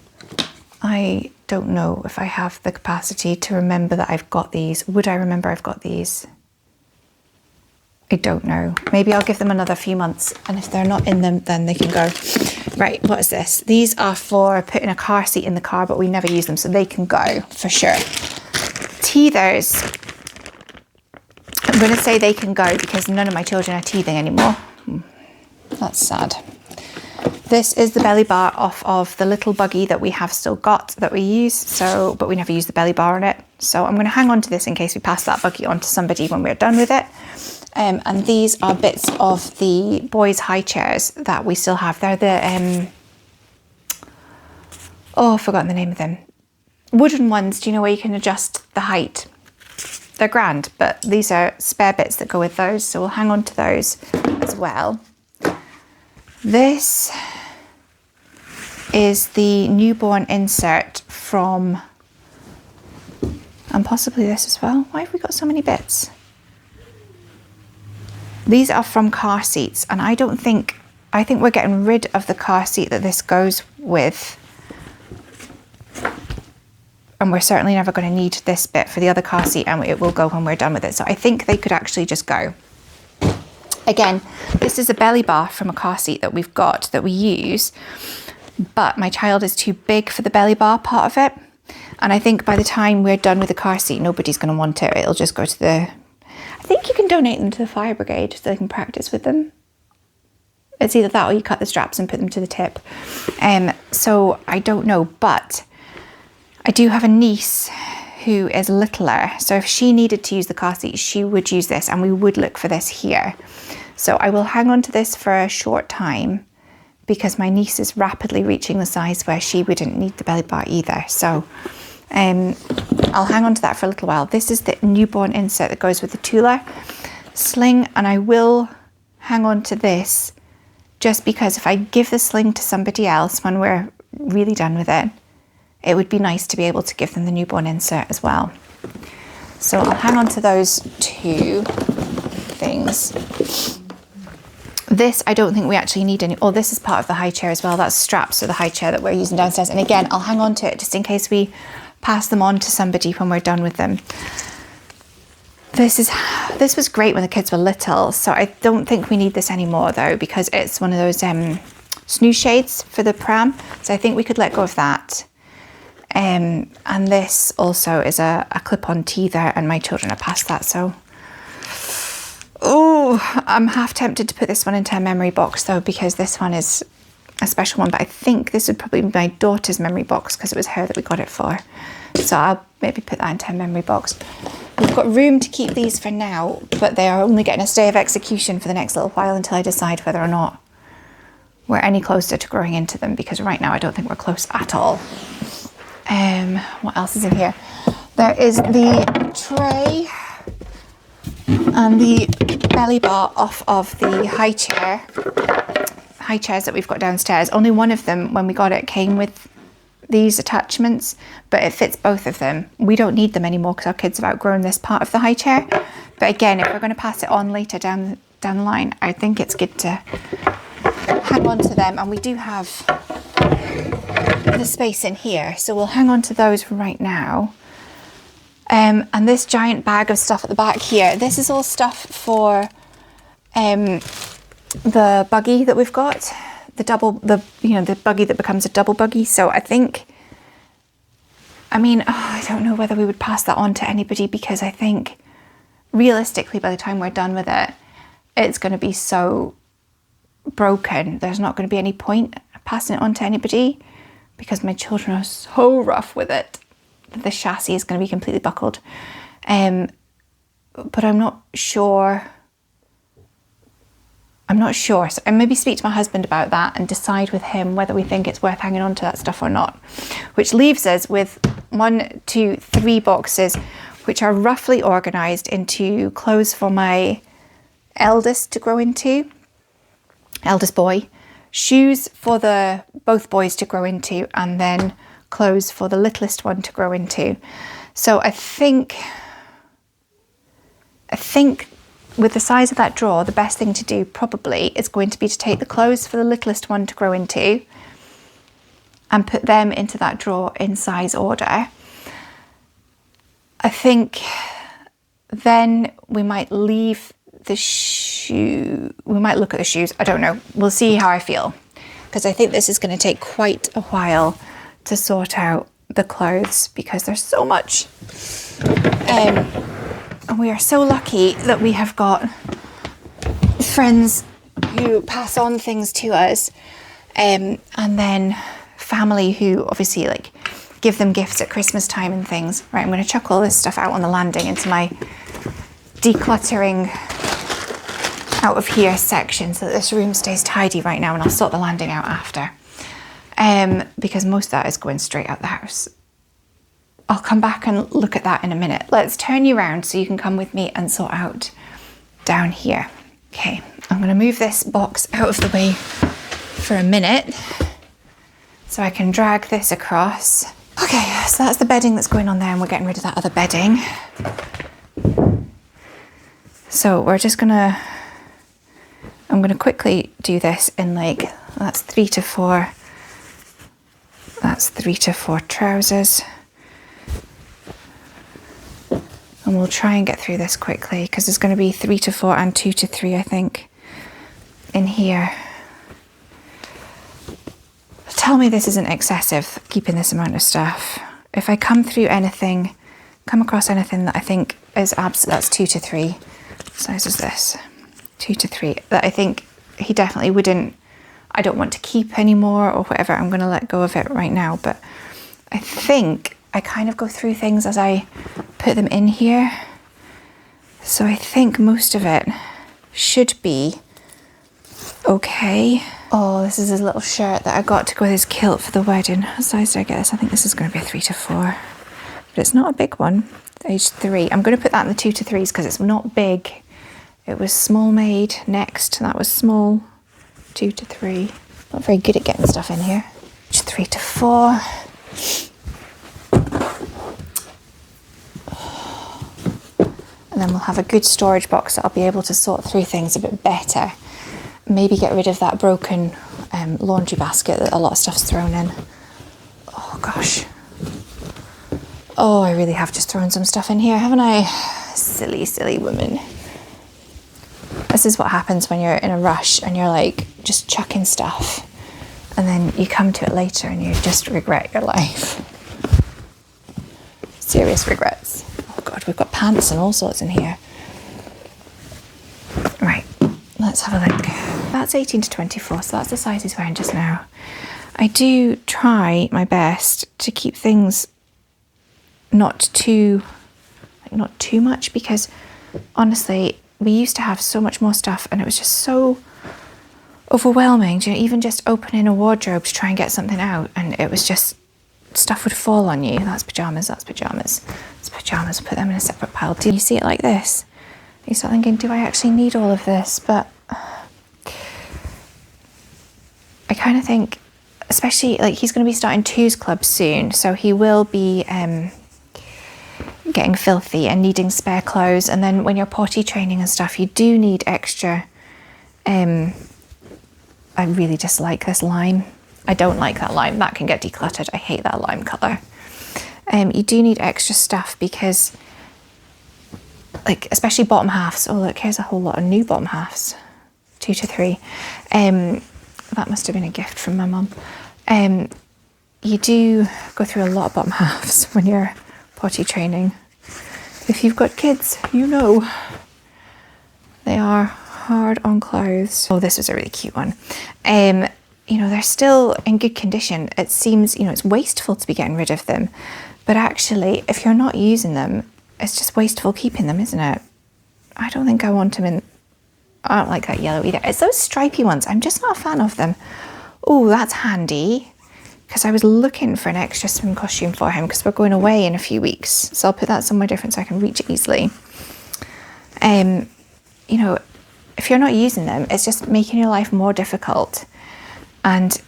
[SPEAKER 1] I don't know if I have the capacity to remember that I've got these. Would I remember I've got these? I don't know. Maybe I'll give them another few months, and if they're not in them, then they can go. Right, what is this? These are for putting a car seat in the car, but we never use them, so they can go for sure. Teethers. I'm going to say they can go because none of my children are teething anymore. That's sad. This is the belly bar off of the little buggy that we have still got that we use, but we never use the belly bar on it. So I'm going to hang on to this in case we pass that buggy on to somebody when we're done with it. And these are bits of the boys' high chairs that we still have. They're the, I've forgotten the name of them. Wooden ones, do you know, where you can adjust the height? They're grand, but these are spare bits that go with those. So we'll hang on to those as well. This is the newborn insert from, and possibly this as well. Why have we got so many bits? These are from car seats, and I think we're getting rid of the car seat that this goes with. And we're certainly never going to need this bit for the other car seat, and it will go when we're done with it. So I think they could actually just go. Again, this is a belly bar from a car seat that we've got that we use, but my child is too big for the belly bar part of it. And I think by the time we're done with the car seat, nobody's going to want it. It'll just go to I think you can donate them to the fire brigade so they can practice with them. It's either that or you cut the straps and put them to the tip. So I don't know, but I do have a niece who is littler. So if she needed to use the car seat, she would use this, and we would look for this here. So I will hang on to this for a short time because my niece is rapidly reaching the size where she wouldn't need the belly bar either. So I'll hang on to that for a little while. This is the newborn insert that goes with the Tula sling, and I will hang on to this just because if I give the sling to somebody else when we're really done with it, it would be nice to be able to give them the newborn insert as well. So I'll hang on to those two things. This, I don't think we actually need any. Oh, this is part of the high chair as well. That's straps for the high chair that we're using downstairs. And again, I'll hang on to it just in case we pass them on to somebody when we're done with them. This was great when the kids were little. So I don't think we need this anymore though, because it's one of those snooze shades for the pram. So I think we could let go of that. And this also is a clip-on teether, and my children are past that, so I'm half tempted to put this one into a memory box though, because this one is a special one, but I think this would probably be my daughter's memory box because it was her that we got it for. So I'll maybe put that into a memory box. We've got room to keep these for now, but they are only getting a stay of execution for the next little while until I decide whether or not we're any closer to growing into them, because right now I don't think we're close at all. What else is in here? There is the tray and the belly bar off of the high chairs that we've got downstairs. Only one of them, when we got it, came with these attachments, but it fits both of them. We don't need them anymore because our kids have outgrown this part of the high chair. But again, if we're going to pass it on later down the line, I think it's good to hang on to them. And we do have the space in here, so we'll hang on to those right now. And this giant bag of stuff at the back here, this is all stuff for the buggy that we've got, the buggy that becomes a double buggy. So I don't know whether we would pass that on to anybody, because I think realistically by the time we're done with it, it's going to be so broken, there's not going to be any point passing it on to anybody, because my children are so rough with it that the chassis is going to be completely buckled. but I'm not sure. So I maybe speak to my husband about that and decide with him whether we think it's worth hanging on to that stuff or not. Which leaves us with 1, 2, 3 boxes, which are roughly organised into clothes for my eldest to grow into, eldest boy, shoes for both boys to grow into, and then clothes for the littlest one to grow into. So I think with the size of that drawer, the best thing to do probably is going to be to take the clothes for the littlest one to grow into and put them into that drawer in size order. I think then we might leave the we might look at the shoes. I don't know. We'll see how I feel, because I think this is going to take quite a while to sort out the clothes because there's so much. And we are so lucky that we have got friends who pass on things to us, and then family who obviously like give them gifts at Christmas time and things. Right, I'm going to chuck all this stuff out on the landing into my decluttering out of here section so that this room stays tidy right now, and I'll sort the landing out after, because most of that is going straight out the house. I'll come back and look at that in a minute. Let's turn you around so you can come with me and sort out down here. Okay, I'm going to move this box out of the way for a minute so I can drag this across. Okay, so that's the bedding that's going on there, and we're getting rid of that other bedding. So we're just gonna, I'm gonna quickly do this in like, that's 3 to 4 trousers. And we'll try and get through this quickly because there's going to be 3 to 4 and 2 to 3, I think, in here. Tell me this isn't excessive, keeping this amount of stuff. If I come across anything that I think is that's 2 to 3. What size is this? 2 to 3. That I think he definitely wouldn't, I don't want to keep anymore or whatever. I'm going to let go of it right now. But I think I kind of go through things as I put them in here. So I think most of it should be okay. Oh, this is his little shirt that I got to go with his kilt for the wedding. What size did I get this? I think this is going to be a 3 to 4. But it's not a big one. Age 3. I'm going to put that in the 2 to 3s because it's not big. It was small made next. That was small. 2 to 3. Not very good at getting stuff in here. Age 3 to 4. And then we'll have a good storage box that I'll be able to sort through things a bit better. Maybe get rid of that broken laundry basket that a lot of stuff's thrown in. Oh gosh. Oh, I really have just thrown some stuff in here, haven't I? Silly, silly woman. This is what happens when you're in a rush and you're like just chucking stuff. And then you come to it later and you just regret your life. Serious regrets. Oh God, we've got pants and all sorts in here. Right, let's have a look. That's 18 to 24, so that's the size he's wearing just now. I do try my best to keep things not too much, because honestly, we used to have so much more stuff and it was just so overwhelming. You know, even just opening a wardrobe to try and get something out, and it was just, stuff would fall on you. That's pyjamas, that's pyjamas. It's pyjamas, put them in a separate pile. Do you see it like this? You start thinking, do I actually need all of this? But I kind of think, especially like he's going to be starting twos club soon, so he will be getting filthy and needing spare clothes. And then when you're potty training and stuff, you do need extra. I really dislike this lime. I don't like that lime. That can get decluttered. I hate that lime colour. You do need extra stuff because, like, especially bottom halves. Oh look, here's a whole lot of new bottom halves. 2 to 3. That must have been a gift from my mum. You do go through a lot of bottom halves when you're potty training. If you've got kids, you know. They are hard on clothes. Oh, this was a really cute one. You know, they're still in good condition. It seems, you know, it's wasteful to be getting rid of them. But actually, if you're not using them, it's just wasteful keeping them, isn't it? I don't think I want him in. I don't like that yellow either. It's those stripy ones. I'm just not a fan of them. Oh, that's handy, because I was looking for an extra swim costume for him because we're going away in a few weeks. So I'll put that somewhere different so I can reach it easily. You know, if you're not using them, it's just making your life more difficult. And,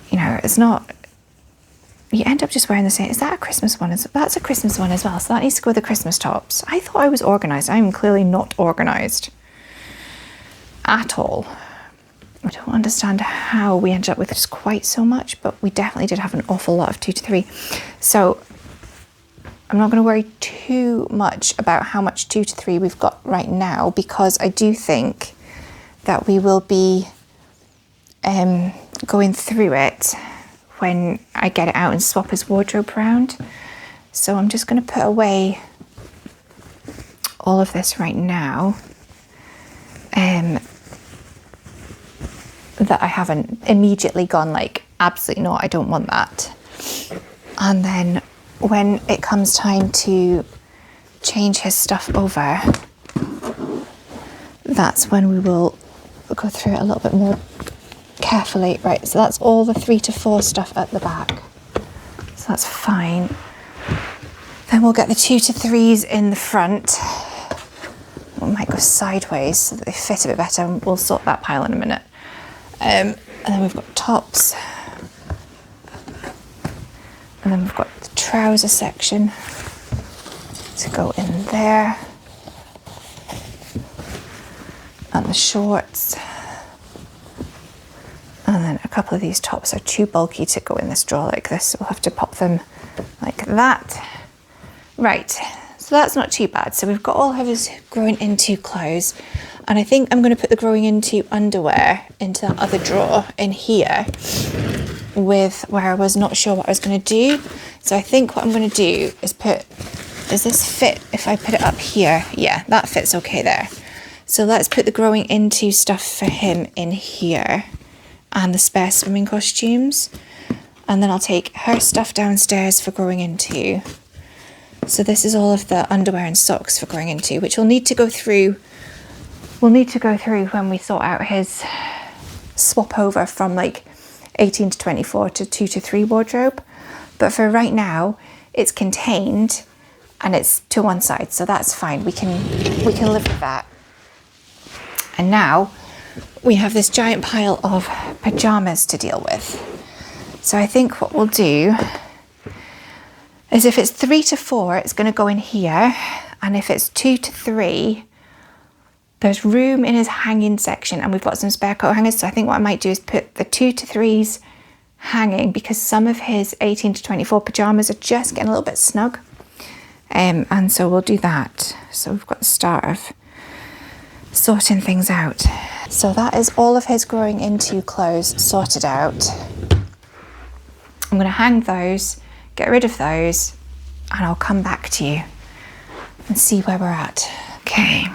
[SPEAKER 1] you know, it's not, you end up just wearing the same. Is that a Christmas one? That's a Christmas one as well. So that needs to go with the Christmas tops. I thought I was organised. I'm clearly not organised at all. I don't understand how we ended up with just quite so much, but we definitely did have an awful lot of 2 to 3. So I'm not going to worry too much about how much 2 to 3 we've got right now, because I do think that we will be going through it when I get it out and swap his wardrobe around. So I'm just going to put away all of this right now. That I haven't immediately gone like, absolutely not, I don't want that. And then when it comes time to change his stuff over, that's when we will go through it a little bit more carefully. Right, so that's all the 3 to 4 stuff at the back. So that's fine. Then we'll get the 2 to 3s in the front. We might go sideways so that they fit a bit better. We'll sort that pile in a minute. And then we've got tops. And then we've got the trouser section to go in there. And the shorts. And then a couple of these tops are too bulky to go in this drawer like this, so we'll have to pop them like that. Right, so that's not too bad. So we've got all of his growing into clothes. And I think I'm going to put the growing into underwear into that other drawer in here, with where I was not sure what I was going to do. So I think what I'm going to do is does this fit if I put it up here? Yeah, that fits okay there. So let's put the growing into stuff for him in here and the spare swimming costumes. And then I'll take her stuff downstairs for growing into. So this is all of the underwear and socks for growing into, which we'll need to go through. We'll need to go through when we sort out his swap over from like 18 to 24 to 2 to 3 wardrobe. But for right now, it's contained and it's to one side, so that's fine. We can live with that. And now we have this giant pile of pajamas to deal with. So I think what we'll do is, if it's 3 to 4, it's going to go in here, and if it's 2 to 3, there's room in his hanging section, and we've got some spare coat hangers. So I think what I might do is put the 2 to 3s hanging, because some of his 18 to 24 pajamas are just getting a little bit snug. And so we'll do that. So we've got the start of sorting things out. So that is all of his growing into clothes sorted out. I'm going to hang those, get rid of those, and I'll come back to you and see where we're at. Okay.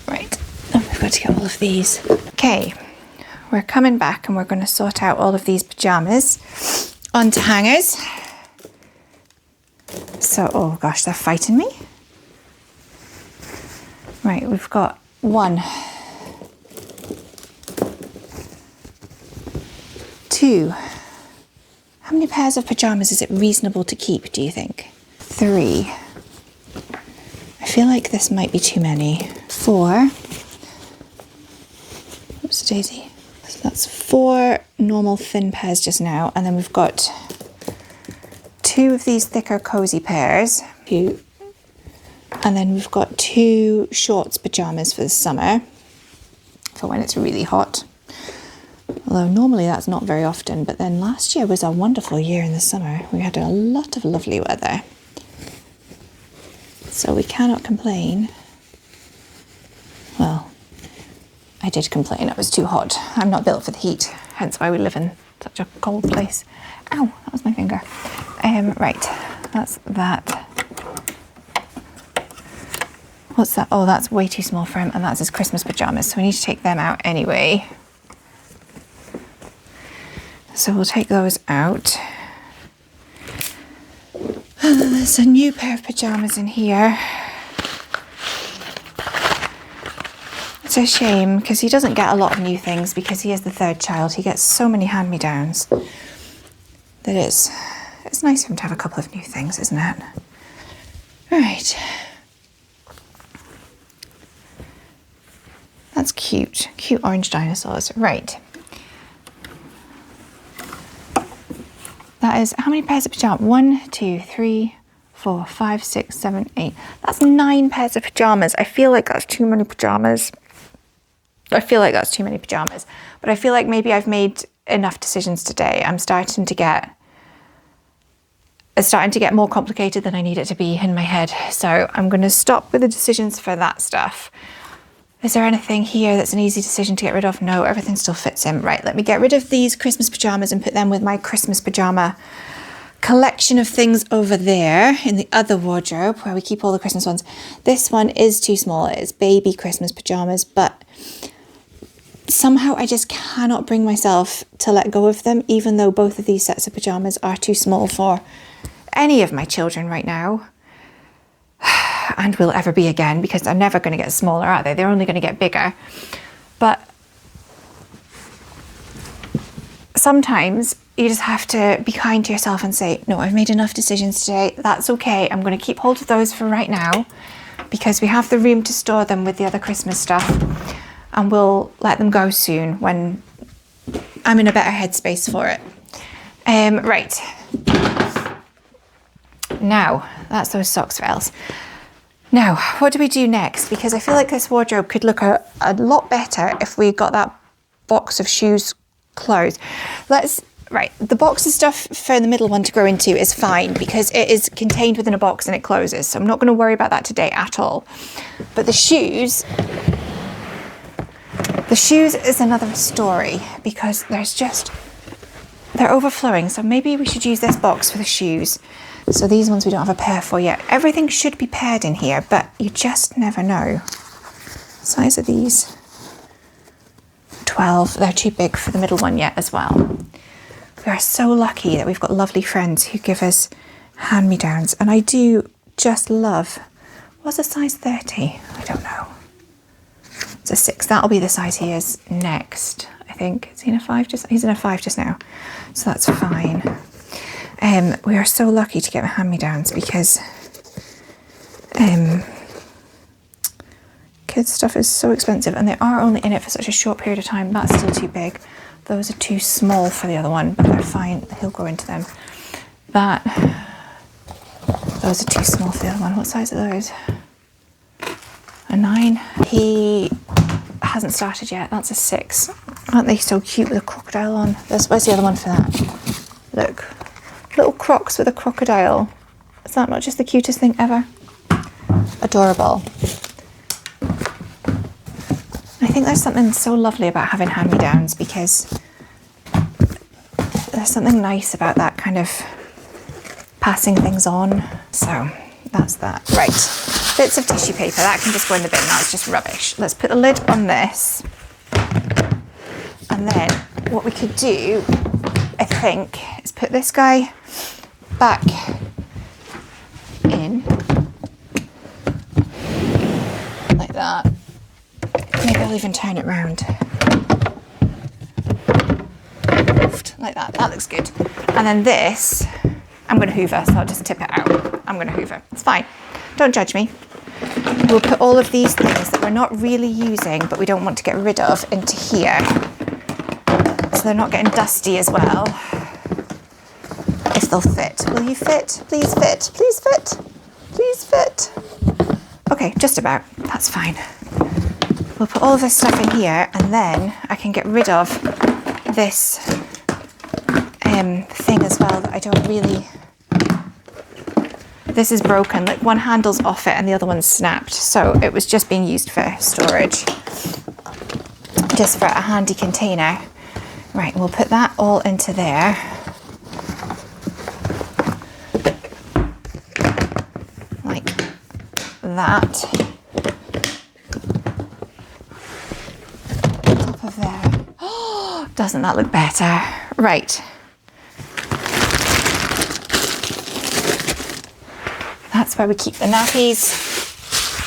[SPEAKER 1] Right, and we've got to get all of these. Okay, we're coming back and we're going to sort out all of these pajamas onto hangers. So, oh gosh, they're fighting me. Right, we've got 1, 2. How many pairs of pajamas is it reasonable to keep, do you think? 3. I feel like this might be too many. 4. Oops, daisy. So that's 4 normal thin pairs just now, and then we've got 2 of these thicker cozy pairs. And then we've got 2 shorts pajamas for the summer, for when it's really hot. Although normally that's not very often, but then last year was a wonderful year in the summer. We had a lot of lovely weather. So we cannot complain. Well, I did complain, it was too hot. I'm not built for the heat, hence why we live in such a cold place. Ow, that was my finger. Right, that's that. What's that? Oh, that's way too small for him, and that's his Christmas pajamas, so we need to take them out anyway. So we'll take those out. And then There's a new pair of pyjamas in here. It's a shame because he doesn't get a lot of new things because he is the third child. He gets so many hand-me-downs that it's nice for him to have a couple of new things, isn't it? Right. That's cute. Cute orange dinosaurs. Right. That is, how many pairs of pajamas? 1, 2, 3, 4, 5, 6, 7, 8. That's 9 pairs of pajamas. I feel like that's too many pajamas. But I feel like maybe I've made enough decisions today. It's starting to get more complicated than I need it to be in my head. So I'm going to stop with the decisions for that stuff. Is there anything here that's an easy decision to get rid of? No, everything still fits in. Right, let me get rid of these Christmas pajamas and put them with my Christmas pajama collection of things over there in the other wardrobe where we keep all the Christmas ones. This one is too small. It's baby Christmas pajamas, but somehow I just cannot bring myself to let go of them, even though both of these sets of pajamas are too small for any of my children right now, and will ever be again, because they're never going to get smaller, are they? They're only going to get bigger. But sometimes you just have to be kind to yourself and say, no, I've made enough decisions today. That's okay. I'm going to keep hold of those for right now because we have the room to store them with the other Christmas stuff. And we'll let them go soon when I'm in a better headspace for it. Right. Now, that's those socks rails. Now, what do we do next? Because I feel like this wardrobe could look a lot better if we got that box of shoes closed. Right, the box of stuff for the middle one to grow into is fine because it is contained within a box and it closes. So I'm not going to worry about that today at all. But the shoes is another story because they're overflowing. So maybe we should use this box for the shoes. So these ones we don't have a pair for yet. Everything should be paired in here, but you just never know. Size of these? 12. They're too big for the middle one yet as well. We are so lucky that we've got lovely friends who give us hand-me-downs. And I do just love... What's a size 30? I don't know. It's a 6. That'll be the size he is next, I think. Is he in a 5? He's in a 5 just now. So that's fine. We are so lucky to get hand-me-downs because kids' stuff is so expensive and they are only in it for such a short period of time. That's still too big. Those are too small for the other one, but they're fine. He'll grow into them. Those are too small for the other one. What size are those? A 9. He hasn't started yet. That's a 6. Aren't they so cute with a crocodile on? Where's the other one for that? Look. Little crocs with a crocodile. Is that not just the cutest thing ever? Adorable. I think there's something so lovely about having hand-me-downs because there's something nice about that kind of passing things on. So that's that. Right. Bits of tissue paper. That can just go in the bin. That's just rubbish. Let's put the lid on this. And then what we could do, I think, is put this guy back in like that. Maybe I'll even turn it round like that. That looks good. And then this, I'm going to hoover, so I'll just tip it out. I'm going to hoover. It's fine. Don't judge me. We'll put all of these things that we're not really using but we don't want to get rid of into here. So they're not getting dusty as well. If they'll fit. Will you fit? Please fit. Please fit. Please fit. Okay, just about. That's fine. We'll put all of this stuff in here and then I can get rid of this thing as well that I don't really... This is broken. Like one handle's off it and the other one's snapped. So it was just being used for storage. Just for a handy container. Right, we'll put that all into there. Like that. Top of there. Oh, doesn't that look better? Right. That's where we keep the nappies,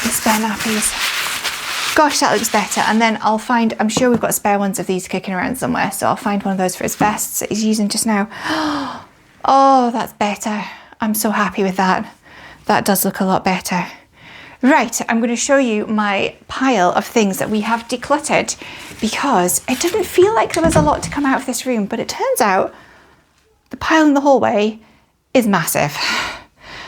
[SPEAKER 1] the spare nappies. Gosh, that looks better. And then I'll find, I'm sure we've got spare ones of these kicking around somewhere. So I'll find one of those for his vests that he's using just now. Oh, that's better. I'm so happy with that. That does look a lot better. Right, I'm going to show you my pile of things that we have decluttered because it didn't feel like there was a lot to come out of this room, but it turns out the pile in the hallway is massive.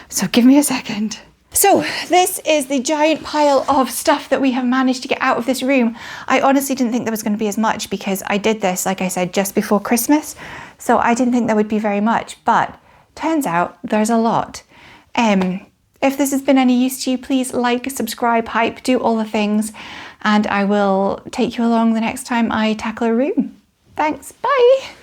[SPEAKER 1] So give me a second. So this is the giant pile of stuff that we have managed to get out of this room. I honestly didn't think there was going to be as much because I did this, like I said, just before Christmas. So I didn't think there would be very much, but turns out there's a lot. If this has been any use to you, please like, subscribe, hype, do all the things, and I will take you along the next time I tackle a room. Thanks, bye.